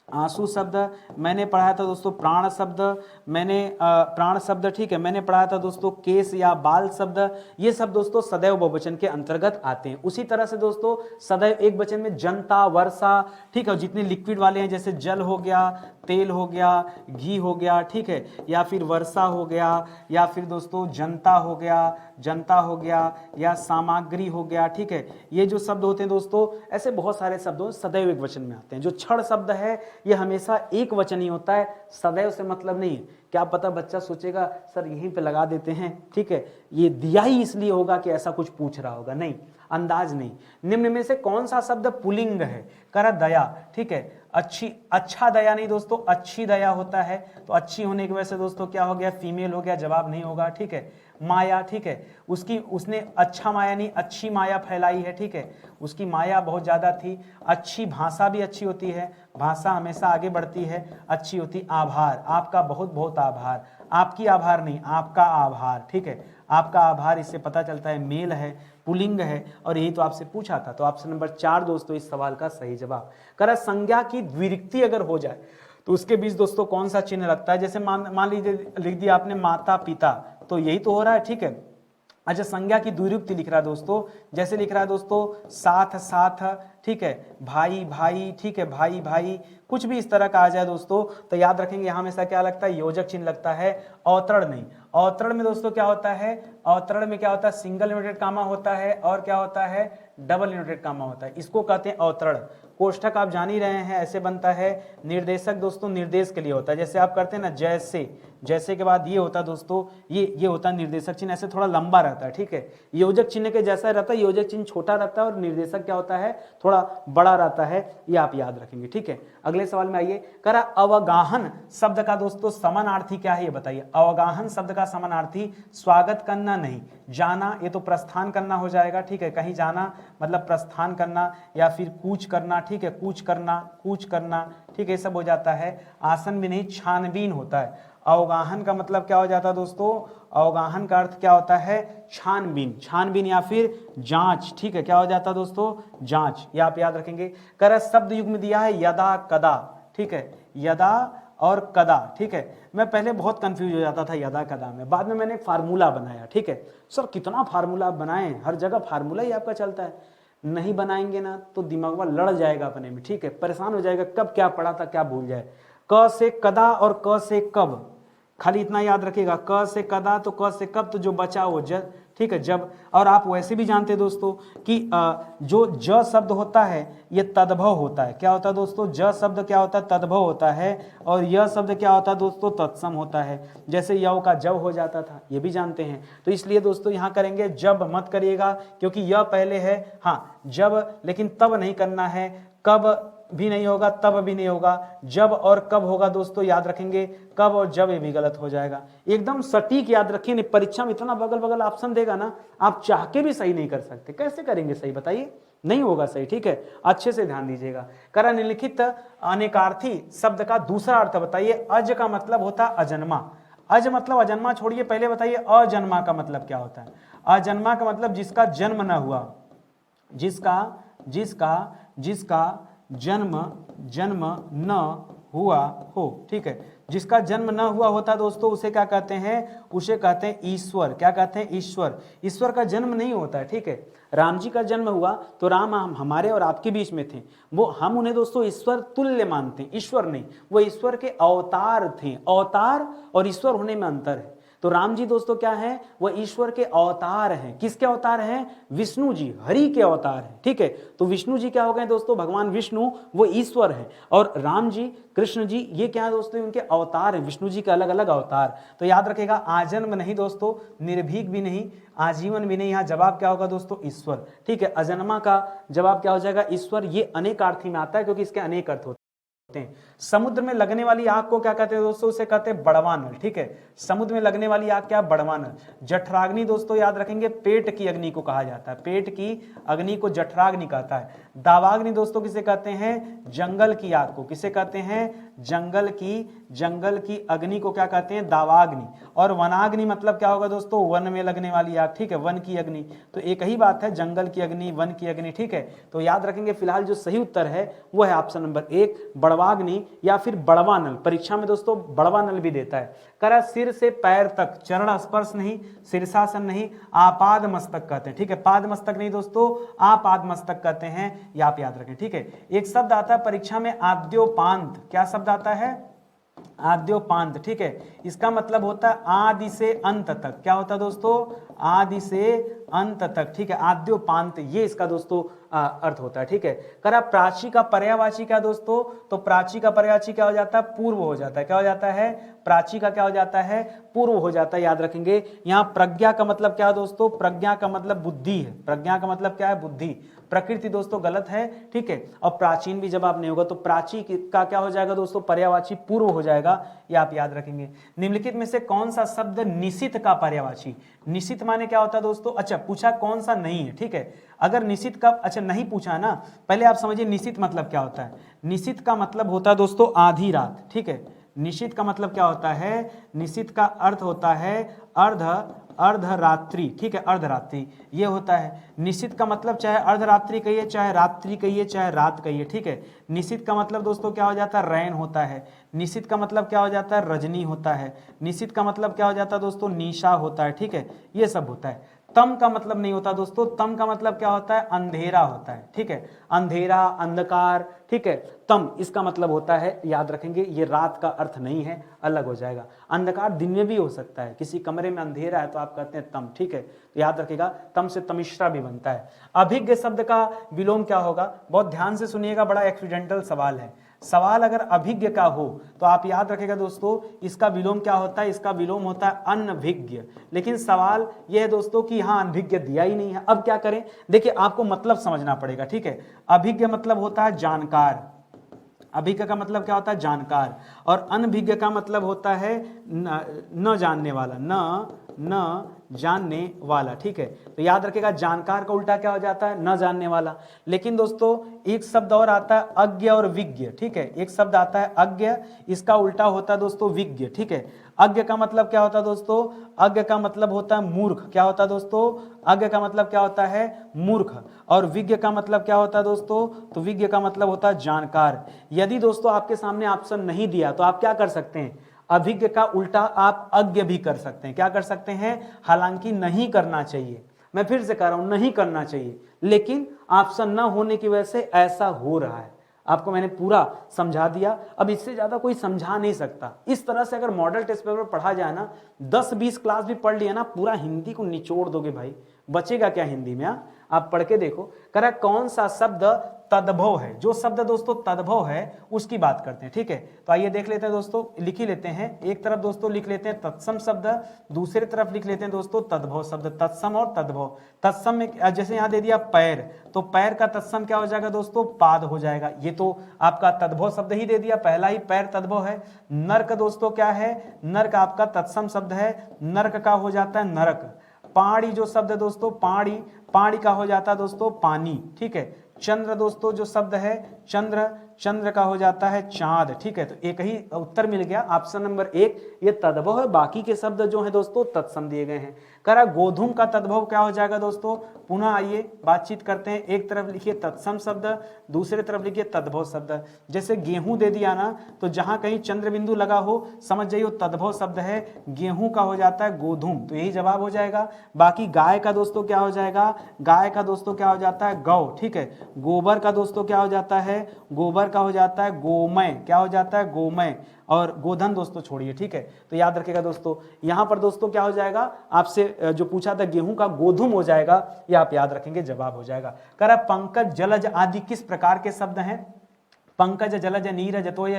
आंसू शब्द, मैंने पढ़ाया था दोस्तों प्राण शब्द, मैंने प्राण शब्द, ठीक है। मैंने पढ़ाया था दोस्तों केस या बाल शब्द। ये सब दोस्तों सदैव बहुवचन के अंतर्गत आते हैं। उसी तरह से दोस्तों सदैव एक वचन में जनता, वर्षा, ठीक है, जितने लिक्विड वाले हैं जैसे जल हो गया, तेल हो गया, घी हो गया, ठीक है, या फिर वर्षा हो गया, या फिर दोस्तों जनता हो गया, जनता हो गया, या सामग्री हो गया, ठीक है। ये जो शब्द होते हैं दोस्तों, ऐसे बहुत सारे शब्द सदैव एक वचन में आते हैं। जो क्षण शब्द है ये हमेशा एक वचन ही होता है, सदैव से मतलब नहीं है। क्या पता बच्चा सोचेगा सर यहीं पे लगा देते हैं, ठीक है, ये दिया ही इसलिए होगा कि ऐसा कुछ पूछ रहा होगा, नहीं, अंदाज नहीं। निम्न में से कौन सा शब्द पुल्लिंग है? कर दया, ठीक है। अच्छी, अच्छा दया नहीं दोस्तों, अच्छी दया होता है, तो अच्छी होने की वजह से दोस्तों क्या हो गया? फीमेल हो गया, जवाब नहीं होगा, ठीक है। माया, ठीक है, उसने अच्छा माया नहीं अच्छी माया फैलाई है, ठीक है, उसकी माया बहुत ज़्यादा थी। अच्छी भाषा भी अच्छी होती है, भाषा हमेशा आगे बढ़ती है, अच्छी होती। आभार, आपका बहुत बहुत आभार, आपकी आभार नहीं आपका आभार, ठीक है, आपका आभार, इससे पता चलता है मेल है, पुल्लिंग है, और यही तो आपसे पूछा था। तो ऑप्शन नंबर 4 दोस्तों इस सवाल का सही जवाब। करा संज्ञा की द्विरुक्ति अगर हो जाए तो उसके बीच दोस्तों कौन सा चिन्ह लगता है? जैसे मान लीजिए लिख दिया आपने माता पिता, तो यही तो हो रहा है, ठीक है। अच्छा, संज्ञा की द्विरुक्ति लिख रहा है दोस्तों, जैसे लिख रहा है दोस्तों साथ साथ, ठीक है, भाई भाई, ठीक है, भाई भाई, कुछ भी इस तरह का आ जाए दोस्तों तो याद रखेंगे यहाँ हमेशा क्या लगता है, योजक चिन्ह लगता है, अवतरण नहीं। अवतरण में दोस्तों क्या होता है, अवतरण में क्या होता है, सिंगल इन्वर्टेड कामा होता है और क्या होता है, डबल इन्वर्टेड कामा होता है, इसको कहते हैं अवतरण। कोष्ठक आप जान ही रहे हैं, ऐसे बनता है। निर्देशक दोस्तों निर्देश के लिए होता है, जैसे आप करते हैं ना जैसे, जैसे के बाद ये होता है दोस्तों, ये होता है निर्देशक चिन्ह, ऐसे थोड़ा लंबा रहता है, ठीक है। योजक चिन्ह के जैसा रहता है, योजक चिन्ह छोटा रहता है और निर्देशक क्या होता है, थोड़ा बड़ा रहता है, ये आप याद रखेंगे, ठीक है। अगले सवाल में आइए, करा अवगाहन शब्द का दोस्तों समानार्थी क्या है ये बताइए। अवगाहन शब्द का समानार्थी स्वागत करना नहीं, जाना, ये तो प्रस्थान करना हो जाएगा, ठीक है, कहीं जाना मतलब प्रस्थान करना, या फिर कूच करना, ठीक है, कूच करना, ठीक है, सब हो जाता है। आसन भी नहीं, छानबीन होता है। अवगाहन का मतलब क्या हो जाता है दोस्तों, अवगाहन का अर्थ क्या होता है, छानबीन या फिर जांच, ठीक है, क्या हो जाता है दोस्तों, जांच, ये आप याद रखेंगे। कर शब्द युग में दिया है यदा कदा, ठीक है, यदा और कदा, ठीक है। मैं पहले बहुत कंफ्यूज हो जाता था यदा कदा में, बाद में मैंने एक फार्मूला बनाया, ठीक है। सर कितना फार्मूला आप बनाएं, हर जगह फार्मूला ही आपका चलता है, नहीं बनाएंगे ना तो दिमाग में लड़ जाएगा अपने में, ठीक है, परेशान हो जाएगा, कब क्या पढ़ा था क्या भूल जाए। क से कदा और क से कब, खाली इतना याद रखिएगा, क से कदा तो क से कब, तो जो बचा वो जब, ठीक है, जब। और आप वैसे भी जानते हैं दोस्तों कि जो ज शब्द होता है ये तद्भव होता है, क्या होता है दोस्तों, ज शब्द क्या होता है, तद्भव होता है, और यह शब्द क्या होता है दोस्तों, तत्सम होता है, जैसे यव का जब हो जाता था, ये भी जानते हैं। तो इसलिए दोस्तों यहाँ करेंगे जब मत करिएगा, क्योंकि यह पहले है, हाँ जब, लेकिन तब नहीं करना है, कब भी नहीं होगा, तब भी नहीं होगा, जब और कब होगा दोस्तों, याद रखेंगे, कब और जब ये भी गलत हो जाएगा। एकदम सटीक याद रखिए, नहीं परीक्षा में इतना बगल बगल ऑप्शन देगा ना, आप चाह के भी सही नहीं कर सकते, कैसे करेंगे सही बताइए, नहीं होगा सही, ठीक है, अच्छे से ध्यान दीजिएगा। करा निम्नलिखित अनेकार्थी शब्द का दूसरा अर्थ बताइए। अज का मतलब होता है अजन्मा, अज मतलब अजन्मा छोड़िए, पहले बताइए अजन्मा का मतलब क्या होता है। अजन्मा का मतलब जिसका जन्म न हुआ, जिसका जन्म न हुआ हो, ठीक है, जिसका जन्म न हुआ होता दोस्तों उसे क्या कहते हैं, उसे कहते हैं ईश्वर। क्या कहते हैं, ईश्वर। ईश्वर का जन्म नहीं होता है, ठीक है। राम जी का जन्म हुआ तो राम हमारे और आपके बीच में थे, वो हम उन्हें दोस्तों ईश्वर तुल्य मानते हैं, ईश्वर नहीं, वो ईश्वर के अवतार थे। अवतार और ईश्वर होने में अंतर है। तो राम जी दोस्तों क्या है, वह ईश्वर के अवतार हैं। किसके अवतार हैं, विष्णु जी, हरि के अवतार हैं, ठीक है। तो विष्णु जी क्या हो गए दोस्तों, भगवान विष्णु वो ईश्वर है, और राम जी कृष्ण जी ये क्या है दोस्तों, उनके अवतार हैं, विष्णु जी के अलग अलग अवतार। तो याद रखेगा आजन्म नहीं दोस्तों, निर्भीक भी नहीं, आजीवन भी नहीं, यहाँ जवाब क्या होगा दोस्तों, ईश्वर, ठीक है। अजन्मा का जवाब क्या हो जाएगा, ईश्वर। ये अनेकार्थी में आता है क्योंकि इसके अनेक अर्थ होते हैं। समुद्र में लगने वाली आग को क्या कहते हैं दोस्तों, उसे कहते हैं बड़वा नल, ठीक है। समुद्र में लगने वाली आग क्या, बड़वा नल। जठराग्नि दोस्तों याद रखेंगे, पेट की अग्नि को कहा जाता है, पेट की अग्नि को जठराग्नि कहता है। दावाग्नि दोस्तों किसे कहते हैं, जंगल की आग को, किसे कहते हैं, जंगल की अग्नि को क्या कहते हैं, दावाग्नि। और वनाग्नि मतलब क्या होगा दोस्तों, वन में लगने वाली आग, ठीक है, वन की अग्नि। तो एक ही बात है, जंगल की अग्नि, वन की अग्नि, ठीक है। तो याद रखेंगे फिलहाल जो सही उत्तर है वो है ऑप्शन नंबर 1 बड़वाग्नि या फिर बड़वा नल। परीक्षा में दोस्तों बड़वा नल भी देता है। करा सिर से पैर तक चरण स्पर्श नहीं, शीर्षासन नहीं, आपाद मस्तक कहते हैं, ठीक है। पाद मस्तक नहीं दोस्तों, आपाद मस्तक कहते हैं, ये आप याद रखें, ठीक है। एक शब्द आता है परीक्षा में आद्योपांत, क्या शब्द आता है, आद्योपांत, ठीक है। इसका मतलब होता है आदि से अंत तक। क्या होता है दोस्तों, आदि से अंत तक, ठीक है, आद्योपांत, ये इसका दोस्तों अर्थ होता है, ठीक है। करा प्राची का पर्यायवाची क्या दोस्तों, तो प्राची का पर्यायवाची क्या हो जाता है, पूर्व हो जाता है। क्या हो जाता है, प्राची का क्या हो जाता है, पूर्व हो जाता है, याद रखेंगे। यहाँ प्रज्ञा का मतलब क्या है दोस्तों, प्रज्ञा का मतलब बुद्धि है, प्रज्ञा का मतलब क्या है, बुद्धि। प्रकृति दोस्तों गलत है, ठीक है। और प्राचीन भी जब आप नहीं होगा तो प्राची का क्या हो जाएगा दोस्तों, पर्यायवाची पूर्व हो जाएगा, ये आप याद रखेंगे। निम्नलिखित में से कौन सा शब्द निशित का पर्यायवाची, निशित माने क्या होता है दोस्तों, अच्छा पूछा कौन सा नहीं है, ठीक है। अगर निशित का, अच्छा नहीं पूछा ना, पहले आप समझिए निशित मतलब क्या होता है। निशित का मतलब होता है दोस्तों आधी रात, ठीक है। निशित का मतलब क्या होता है, निशित का अर्थ होता है अर्धरात्रि, ठीक है, अर्धरात्रि ये होता है। निशित का मतलब चाहे अर्धरात्रि कहिए, चाहे रात्रि कहिए, चाहे रात कहिए, ठीक है। निशित का मतलब दोस्तों क्या हो जाता है, रैन होता है। निशित का मतलब क्या हो जाता है, रजनी होता है। निशित का मतलब क्या हो जाता है दोस्तों, निशा होता है, ठीक है, ये सब होता है। तम का मतलब नहीं होता दोस्तों, तम का मतलब क्या होता है, अंधेरा होता है, ठीक है, अंधेरा, अंधकार, ठीक है। तम इसका मतलब होता है, याद रखेंगे, ये रात का अर्थ नहीं है, अलग हो जाएगा। अंधकार दिन में भी हो सकता है, किसी कमरे में अंधेरा है तो आप कहते हैं तम, ठीक है, तो याद रखिएगा तम से तमिश्रा भी बनता है। अभिज्ञ शब्द का विलोम क्या होगा, बहुत ध्यान से सुनिएगा, बड़ा एक्सीडेंटल सवाल है। सवाल अगर अभिज्ञ का हो तो आप याद रखेगा दोस्तों, इसका विलोम क्या होता है, इसका विलोम होता है अनभिज्ञ। लेकिन सवाल यह है दोस्तों कि यहाँ अनभिज्ञ दिया ही नहीं है, अब क्या करें, देखिए आपको मतलब समझना पड़ेगा, ठीक है। अभिज्ञ मतलब होता है जानकार, अभिज्ञ का मतलब क्या होता है, जानकार, और अनभिज्ञ का मतलब होता है न जानने वाला, न जानने वाला, ठीक है। तो याद रखिएगा जानकार का उल्टा क्या हो जाता है, न जानने वाला। लेकिन दोस्तों एक शब्द और आता है अज्ञ और विज्ञ, ठीक है, एक शब्द आता है अज्ञ, इसका उल्टा होता है दोस्तों विज्ञ, ठीक है। अज्ञ का मतलब क्या होता है दोस्तों, अज्ञ का मतलब होता है मूर्ख, क्या होता है दोस्तों, अज्ञ का मतलब क्या होता है, मूर्ख। और विज्ञ का मतलब क्या होता है दोस्तों, तो विज्ञ का मतलब होता है जानकार। यदि दोस्तों आपके सामने ऑप्शन नहीं दिया तो आप क्या कर सकते हैं, अभिज्ञ का उल्टा आप अज्ञ भी कर सकते हैं, क्या कर सकते हैं, हालांकि नहीं करना चाहिए, मैं फिर से कह रहा हूं नहीं करना चाहिए, लेकिन ऑप्शन न होने की वजह से ऐसा हो रहा है। आपको मैंने पूरा समझा दिया, अब इससे ज्यादा कोई समझा नहीं सकता। इस तरह से अगर मॉडल टेस्ट पेपर पढ़ा जाए ना, 10-20 क्लास भी पढ़ लिया ना, पूरा हिंदी को निचोड़ दोगे भाई, बचेगा क्या हिंदी में। आप पढ़ के देखो, कह रहा कौन सा शब्द तद्भव है, जो शब्द दोस्तों तद्भव है उसकी बात करते हैं, ठीक है। तो आइए देख लेते हैं दोस्तों, लिख ही लेते हैं, एक तरफ दोस्तों लिख लेते हैं तत्सम शब्द, दूसरी तरफ लिख लेते हैं दोस्तों तद्भव शब्द, तत्सम और तद्भव। तत्सम में जैसे यहाँ दे दिया पैर, तो पैर का तत्सम क्या हो जाएगा दोस्तों, पाद हो जाएगा, ये तो आपका तद्भव शब्द ही दे दिया, पहला ही पैर तद्भव है। नर्क दोस्तों क्या है, नर्क आपका तत्सम शब्द है, नर्क का हो जाता है नरक। पाड़ी जो शब्द है दोस्तों, पाड़ी, पाड़ी का हो जाता है दोस्तों पानी, ठीक है। चंद्र दोस्तों जो शब्द है, चंद्र, चंद्र का हो जाता है चांद, ठीक है। तो एक ही उत्तर मिल गया, ऑप्शन नंबर 1 ये तद्भव है, बाकी के शब्द जो है दोस्तों तत्सम दिए गए हैं। करा गोधूम का तद्भव क्या हो जाएगा दोस्तों, पुनः आइए बातचीत करते हैं, एक तरफ लिखिए तत्सम शब्द, दूसरे तरफ लिखिए तद्भव शब्द। जैसे गेहूं दे दिया ना, तो जहां कहीं चंद्र बिंदु लगा हो समझ जाइए तद्भव शब्द है, गेहूं का हो जाता है गोधूम, तो यही जवाब हो जाएगा। बाकी गाय का दोस्तों क्या हो जाएगा, गाय का दोस्तों क्या हो जाता है गौ, ठीक है। गोबर का दोस्तों क्या हो जाता है, गोबर का हो जाता है गोमय, क्या हो जाता है गोमय। और गोधन दोस्तों छोड़िए, ठीक है। तो याद रखिएगा दोस्तों, यहां पर दोस्तों क्या हो जाएगा, आपसे जो पूछा था गेहूं का गोधूम हो जाएगा, ये आप याद रखेंगे, जवाब हो जाएगा। कह रहा पंकज जलज आदि किस प्रकार के शब्द हैं, पंकज जलज नीरज तोय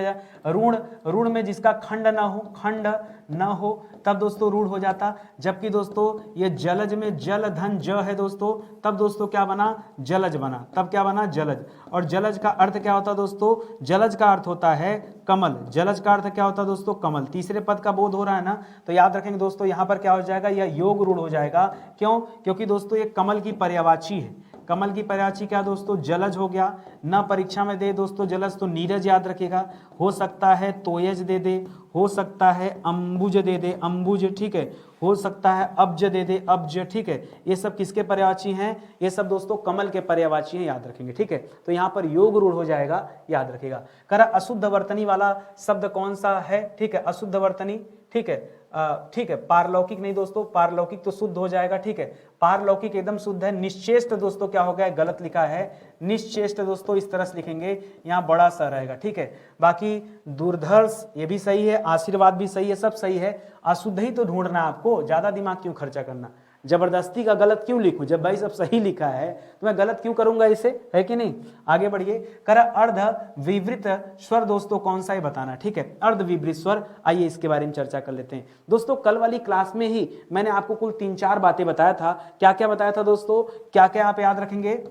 ऋण, ऋण में जिसका खंड ना हो, खंड न हो तब दोस्तों रूढ़ हो जाता। जबकि दोस्तों ये जलज में जल धन ज है दोस्तों, तब दोस्तों क्या बना, जलज बना, तब क्या बना, जलज। और जलज का अर्थ क्या होता है दोस्तों, जलज का अर्थ होता है कमल, जलज का अर्थ क्या होता है दोस्तों, कमल। तीसरे पद का बोध हो रहा है ना, तो याद रखेंगे दोस्तों यहाँ पर क्या हो जाएगा, यह योग रूढ़ हो जाएगा। क्यों, क्योंकि दोस्तों ये कमल की पर्यायवाची है, कमल की पर्यायवाची क्या दोस्तों, जलज हो गया ना। परीक्षा में दे दोस्तों जलज, तो नीरज याद रखेगा, हो सकता है तोयज दे दे, हो सकता है अंबुज दे दे, अंबुज, ठीक है, हो सकता है अब्ज दे दे, अब्ज, ठीक है। ये सब किसके पर्यायवाची हैं, ये सब दोस्तों कमल के पर्यायवाची हैं, याद रखेंगे, ठीक है। तो यहाँ पर योग रूढ़ हो जाएगा, याद रखेगा। कह रहा अशुद्ध वर्तनी वाला शब्द कौन सा है, ठीक है, अशुद्ध वर्तनी, ठीक है, ठीक है। पारलौकिक नहीं दोस्तों, पारलौकिक तो शुद्ध हो जाएगा, ठीक है, पारलौकिक एकदम शुद्ध है। निश्चेष्ट दोस्तों क्या हो गया, गलत लिखा है, निश्चेष्ट दोस्तों इस तरह से लिखेंगे, यहाँ बड़ा सा रहेगा, ठीक है। बाकी दुर्धर्ष ये भी सही है, आशीर्वाद भी सही है, सब सही है। अशुद्ध ही तो ढूंढना आपको, ज्यादा दिमाग क्यों खर्चा करना, जबरदस्ती का गलत क्यों लिखूं, जब भाई सब सही लिखा है तो मैं गलत क्यों करूंगा इसे, है कि नहीं। आगे बढ़िए, कर अर्ध विवृत स्वर दोस्तों कौन सा है बताना, ठीक है। अर्ध विवृत स्वर, आइए इसके बारे में चर्चा कर लेते हैं दोस्तों। कल वाली क्लास में ही मैंने आपको कुल 3-4 बातें बताया था। क्या क्या बताया था दोस्तों, क्या क्या आप याद रखेंगे,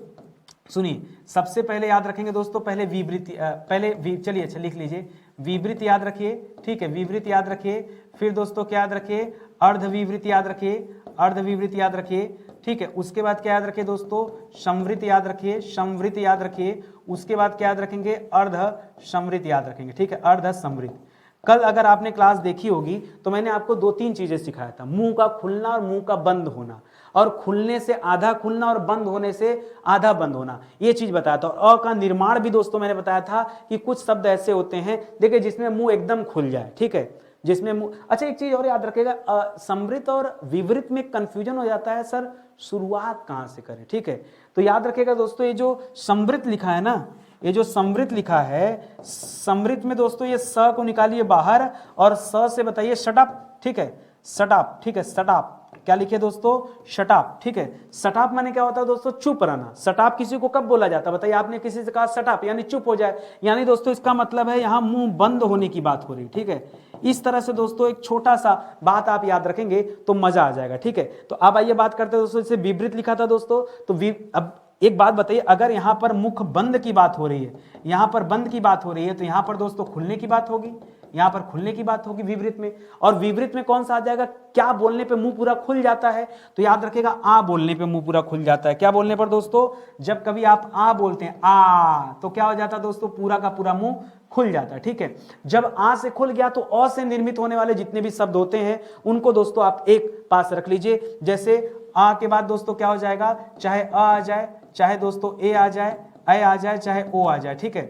सुनिए। सबसे पहले याद रखेंगे दोस्तों, पहले विवृत, चलिए अच्छा लिख लीजिए, विवृत याद रखिए, ठीक है, विवृत याद रखिए। फिर दोस्तों क्या याद रखिए, अर्ध विवृत याद रखिए, अर्ध विवृत याद रखिए, ठीक है। उसके बाद क्या याद रखिए दोस्तों, संवृत याद रखिए, संवृत याद रखिए। उसके बाद क्या याद रखेंगे, अर्ध संवृत याद रखेंगे, ठीक है, अर्ध संवृत। कल अगर आपने क्लास देखी होगी तो मैंने आपको 2-3 चीजें सिखाया था, मुंह का खुलना और मुंह का बंद होना, और खुलने से आधा खुलना और बंद होने से आधा बंद होना, ये चीज बताया था। और अ का निर्माण भी दोस्तों मैंने बताया था कि कुछ शब्द ऐसे होते हैं देखिए जिसमें मुंह एकदम खुल जाए, ठीक है, जिसमें मुंह। अच्छा एक चीज और याद रखिएगा, समृत और विवृत में कंफ्यूजन हो जाता है, सर शुरुआत कहां से करें, ठीक है। तो याद रखिएगा दोस्तों, ये जो समृत लिखा है ना, ये जो समृत लिखा है, समृत में दोस्तों ये स को निकालिए बाहर और स से बताइए शटअप, ठीक है, शटअप, ठीक है, शटअप। क्या लिखे दोस्तों, शटअप, ठीक है। शटअप माने क्या होता है दोस्तों, चुप रहना। शटअप किसी को कब बोला जाता है बताइए, आपने किसी से कहा शटअप यानी चुप हो जाए, यानी दोस्तों इसका मतलब है यहां मुंह बंद होने की बात हो रही, ठीक है। इस तरह से दोस्तों एक छोटा सा बात आप याद रखेंगे तो मजा आ जाएगा, ठीक है। तो अब आइए बात करते हैं दोस्तों, जैसे विवृत लिखा था दोस्तों, तो अब एक बात बताइए, अगर यहां पर मुख बंद की बात हो रही है, यहां पर बंद की बात हो रही है, तो यहां पर दोस्तों खुलने की बात होगी, यहां पर खुलने की बात होगी विवृत में। और विवृत में कौन सा आ जाएगा, क्या बोलने पे मुंह पूरा खुल जाता है, तो याद रखिएगा आ बोलने पे मुंह पूरा खुल जाता है। क्या बोलने पर दोस्तों, जब कभी आप आ बोलते हैं आ, तो क्या हो जाता है दोस्तों, पूरा का पूरा मुंह खुल जाता है, ठीक है। जब आ से खुल गया तो अ से निर्मित होने वाले जितने भी शब्द होते हैं उनको दोस्तों आप एक पास रख लीजिए। जैसे आ के बाद दोस्तों क्या हो जाएगा, चाहे अ आ जाए, चाहे दोस्तों ए आ जाए, ऐ आ जाए, चाहे ओ आ जाए, ठीक है।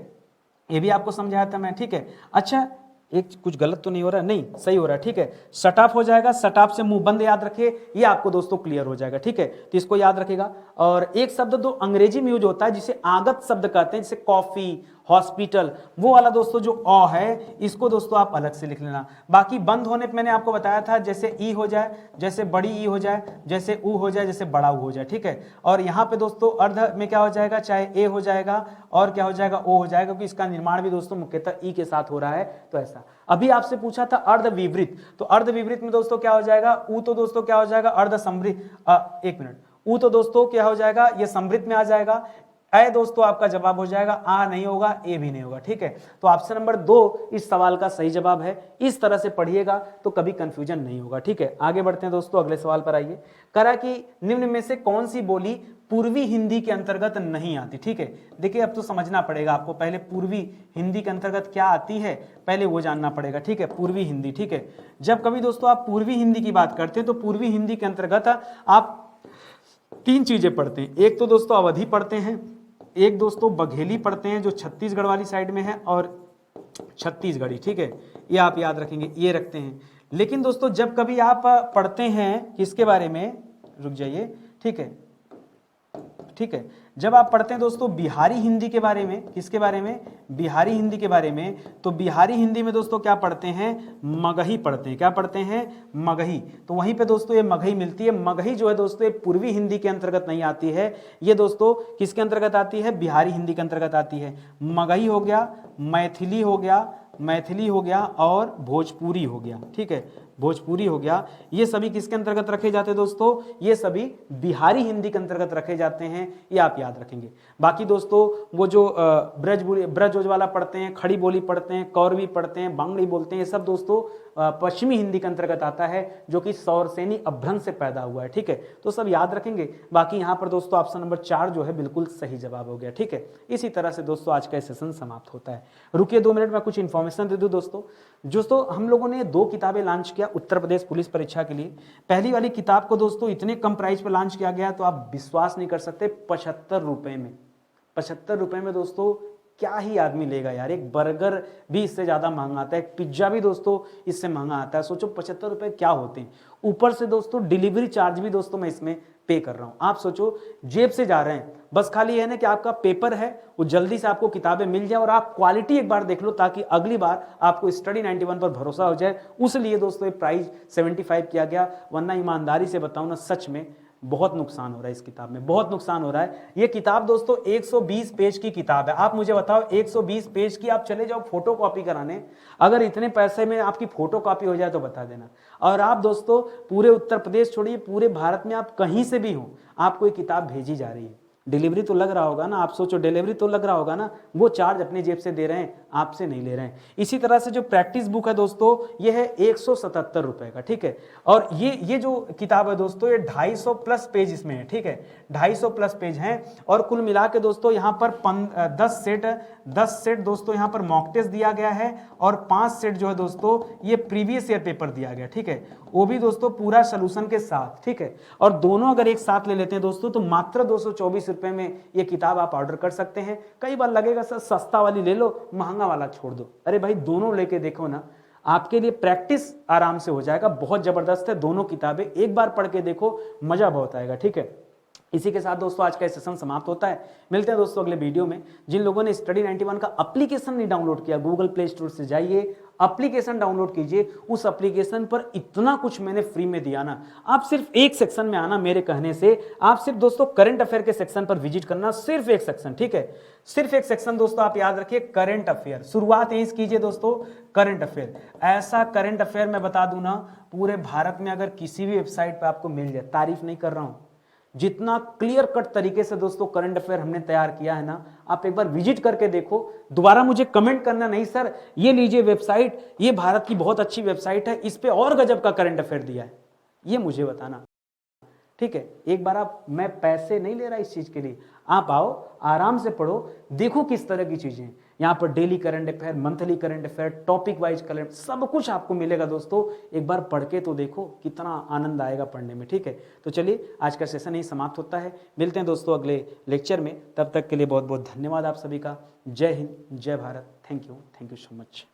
ये भी आपको समझाया था मैं, ठीक है। अच्छा एक कुछ गलत तो नहीं हो रहा, नहीं सही हो रहा है, ठीक है। शटअप हो जाएगा, शटअप से मुंह बंद याद रखिए, ये आपको दोस्तों क्लियर हो जाएगा, ठीक है। तो इसको याद रखिएगा। और एक शब्द जो अंग्रेजी में यूज होता है जिसे आगत शब्द कहते हैं, जैसे कॉफी, हॉस्पिटल, वो वाला दोस्तों जो अ है इसको दोस्तों आप अलग से लिख लेना। बाकी बंद होने पे मैंने आपको बताया था, जैसे ई हो जाए, जैसे बड़ी ई हो जाए, जैसे ऊ हो जाए, जैसे बड़ा ऊ हो जाए, ठीक है। और यहाँ पे दोस्तों अर्ध में क्या हो जाएगा, चाहे ए हो जाएगा और क्या हो जाएगा, ओ हो जाएगा, क्योंकि इसका निर्माण भी दोस्तों मुख्यतः ई के साथ हो रहा है, तो ऐसा। अभी आपसे पूछा था अर्ध विवृत, तो अर्ध विवृत में दोस्तों क्या हो जाएगा, ऊ तो दोस्तों क्या हो जाएगा, अर्ध समृत, एक मिनट, ऊ तो दोस्तों क्या हो जाएगा, ये समृत में आ जाएगा। ऐ दोस्तों आपका जवाब हो जाएगा, आ नहीं होगा, ए भी नहीं होगा, ठीक है। तो ऑप्शन नंबर 2 इस सवाल का सही जवाब है। इस तरह से पढ़िएगा तो कभी कंफ्यूजन नहीं होगा, ठीक है। आगे बढ़ते हैं दोस्तों, अगले सवाल पर आइए। करा कि निम्न में से कौन सी बोली पूर्वी हिंदी के अंतर्गत नहीं आती, ठीक है। देखिए अब तो समझना पड़ेगा आपको, पहले पूर्वी हिंदी के अंतर्गत क्या आती है पहले वो जानना पड़ेगा, ठीक है। पूर्वी हिंदी, ठीक है। जब कभी दोस्तों आप पूर्वी हिंदी की बात करते हैं तो पूर्वी हिंदी के अंतर्गत आप 3 चीजें पढ़ते हैं। एक तो दोस्तों अवधी पढ़ते हैं, एक दोस्तों बघेली पढ़ते हैं जो छत्तीसगढ़ वाली साइड में है, और छत्तीसगढ़ी, ठीक है, ये आप याद रखेंगे, ये रखते हैं। लेकिन दोस्तों जब कभी आप पढ़ते हैं किसके बारे में, रुक जाइए, ठीक है, ठीक है, जब आप पढ़ते हैं दोस्तों बिहारी हिंदी के बारे में, किसके बारे में, बिहारी हिंदी के बारे में, तो बिहारी हिंदी में दोस्तों क्या पढ़ते हैं, मगही पढ़ते हैं। क्या पढ़ते हैं, मगही। तो वहीं पे दोस्तों ये मगही मिलती है। मगही जो है दोस्तों ये पूर्वी हिंदी के अंतर्गत नहीं आती है, ये दोस्तों किसके अंतर्गत आती है, बिहारी हिंदी के अंतर्गत आती है। मगही हो गया, मैथिली हो गया, मैथिली हो गया और भोजपुरी हो गया, ठीक है, भोजपुरी हो गया। ये सभी किसके अंतर्गत रखे जाते हैं दोस्तों, ये सभी बिहारी हिंदी के अंतर्गत रखे जाते हैं, ये आप याद रखेंगे। बाकी दोस्तों वो जो ब्रज वाला पढ़ते हैं, खड़ी बोली पढ़ते हैं, कौरवी पढ़ते हैं, बांगड़ी बोलते हैं, ये सब दोस्तों पश्चिमी हिंदी के अंतर्गत आता है, जो कि सौरसेनी अभ्रंश से पैदा हुआ है, ठीक है। तो सब याद रखेंगे। बाकी यहाँ पर दोस्तों ऑप्शन नंबर 4 जो है बिल्कुल सही जवाब हो गया, ठीक है। इसी तरह से दोस्तों आज का सेशन समाप्त होता है। रुकिए 2 मिनट में कुछ इन्फॉर्मेशन दे दूं दोस्तों हम लोगों ने 2 किताबें लॉन्च किया उत्तर प्रदेश पुलिस परीक्षा के लिए। पहली वाली किताब को दोस्तों इतने कम प्राइस पर लॉन्च किया गया तो आप विश्वास नहीं कर सकते, 75 रुपए में, 75 रुपए में दोस्तों क्या ही आदमी लेगा यार। एक बर्गर भी इससे ज्यादा महंगा आता है, एक पिज्जा भी दोस्तों इससे महंगा आता है। सोचो 75 रुपए क्या होते हैं। ऊपर से दोस्तों डिलीवरी चार्ज भी दोस्तों मैं इसमें पे कर रहा हूं। आप सोचो जेब से जा रहे हैं, बस खाली है ना कि आपका पेपर है वो जल्दी से आपको किताबें मिल जाए और आप क्वालिटी एक बार देख लो ताकि अगली बार आपको स्टडी 91 पर भरोसा हो जाए। उसलिए दोस्तों ये प्राइस 75 किया गया, वरना ईमानदारी से बताऊं ना सच में बहुत नुकसान हो रहा है इस किताब में, बहुत नुकसान हो रहा है। ये किताब दोस्तों 120 पेज की किताब है। आप मुझे बताओ 120 पेज की आप चले जाओ फोटो कॉपी कराने, अगर इतने पैसे में आपकी फोटो कॉपी हो जाए तो बता देना। और आप दोस्तों पूरे उत्तर प्रदेश छोड़िए पूरे भारत में आप कहीं से भी हो आपको ये किताब भेजी जा रही है। डिलीवरी तो लग रहा होगा ना, आप सोचो डिलीवरी तो लग रहा होगा ना, वो चार्ज अपनी जेब से दे रहे हैं, आपसे नहीं ले रहे हैं। इसी तरह से जो प्रैक्टिस बुक है दोस्तों ये है 177 रुपए का, ठीक है। और ये जो किताब है दोस्तों ये 250 प्लस पेज इसमें है, ठीक है, 250 प्लस पेज हैं। और कुल मिला के दोस्तों यहाँ पर 10 सेट दोस्तों यहाँ पर मॉक टेस्ट दिया गया है और 5 सेट जो है दोस्तों ये प्रीवियस ईयर पेपर दिया गया, ठीक है, वो भी दोस्तों पूरा सोल्यूशन के साथ, ठीक है। और दोनों अगर एक साथ ले लेते हैं दोस्तों तो मात्र 224 रुपए में ये किताब आप ऑर्डर कर सकते हैं। कई बार लगेगा सर सस्ता वाली ले लो महंगा वाला छोड़ दो, अरे भाई दोनों लेके देखो ना, आपके लिए प्रैक्टिस आराम से हो जाएगा, बहुत जबरदस्त है। दोनों किताबें एक बार पढ़ के देखो, मजा बहुत आएगा, ठीक है। इसी के साथ दोस्तों आज का सेशन समाप्त होता है। मिलते हैं दोस्तों अगले वीडियो में। जिन लोगों ने स्टडी 91 का एप्लीकेशन नहीं डाउनलोड किया, गूगल प्ले स्टोर से जाइए, एप्लीकेशन डाउनलोड कीजिए। उस एप्लीकेशन पर इतना कुछ मैंने फ्री में दिया ना, आप सिर्फ एक सेक्शन में आना मेरे कहने से, आप सिर्फ दोस्तों करंट अफेयर के सेक्शन पर विजिट करना, सिर्फ एक सेक्शन, ठीक है, सिर्फ एक सेक्शन दोस्तों आप याद रखिए, करंट अफेयर। शुरुआत यहीं से कीजिए दोस्तों, करंट अफेयर। ऐसा करंट अफेयर मैं बता दूं ना, पूरे भारत में अगर किसी भी वेबसाइट पर आपको मिल जाए, तारीफ नहीं कर रहा हूं, जितना क्लियर कट तरीके से दोस्तों करंट अफेयर हमने तैयार किया है ना, आप एक बार विजिट करके देखो। दोबारा मुझे कमेंट करना नहीं सर ये लीजिए वेबसाइट, ये भारत की बहुत अच्छी वेबसाइट है, इस पे और गजब का करंट अफेयर दिया है, ये मुझे बताना, ठीक है। एक बार आप, मैं पैसे नहीं ले रहा इस चीज के लिए, आप आओ आराम से पढ़ो, देखो किस तरह की चीजें यहाँ पर, daily current affair, monthly current affair, topic wise current, सब कुछ आपको मिलेगा दोस्तों। एक बार पढ़ के तो देखो कितना आनंद आएगा पढ़ने में, ठीक है। तो चलिए आज का सेशन यही समाप्त होता है, मिलते हैं दोस्तों अगले लेक्चर में, तब तक के लिए बहुत बहुत धन्यवाद आप सभी का। जय हिंद, जय Bharat, thank you so much.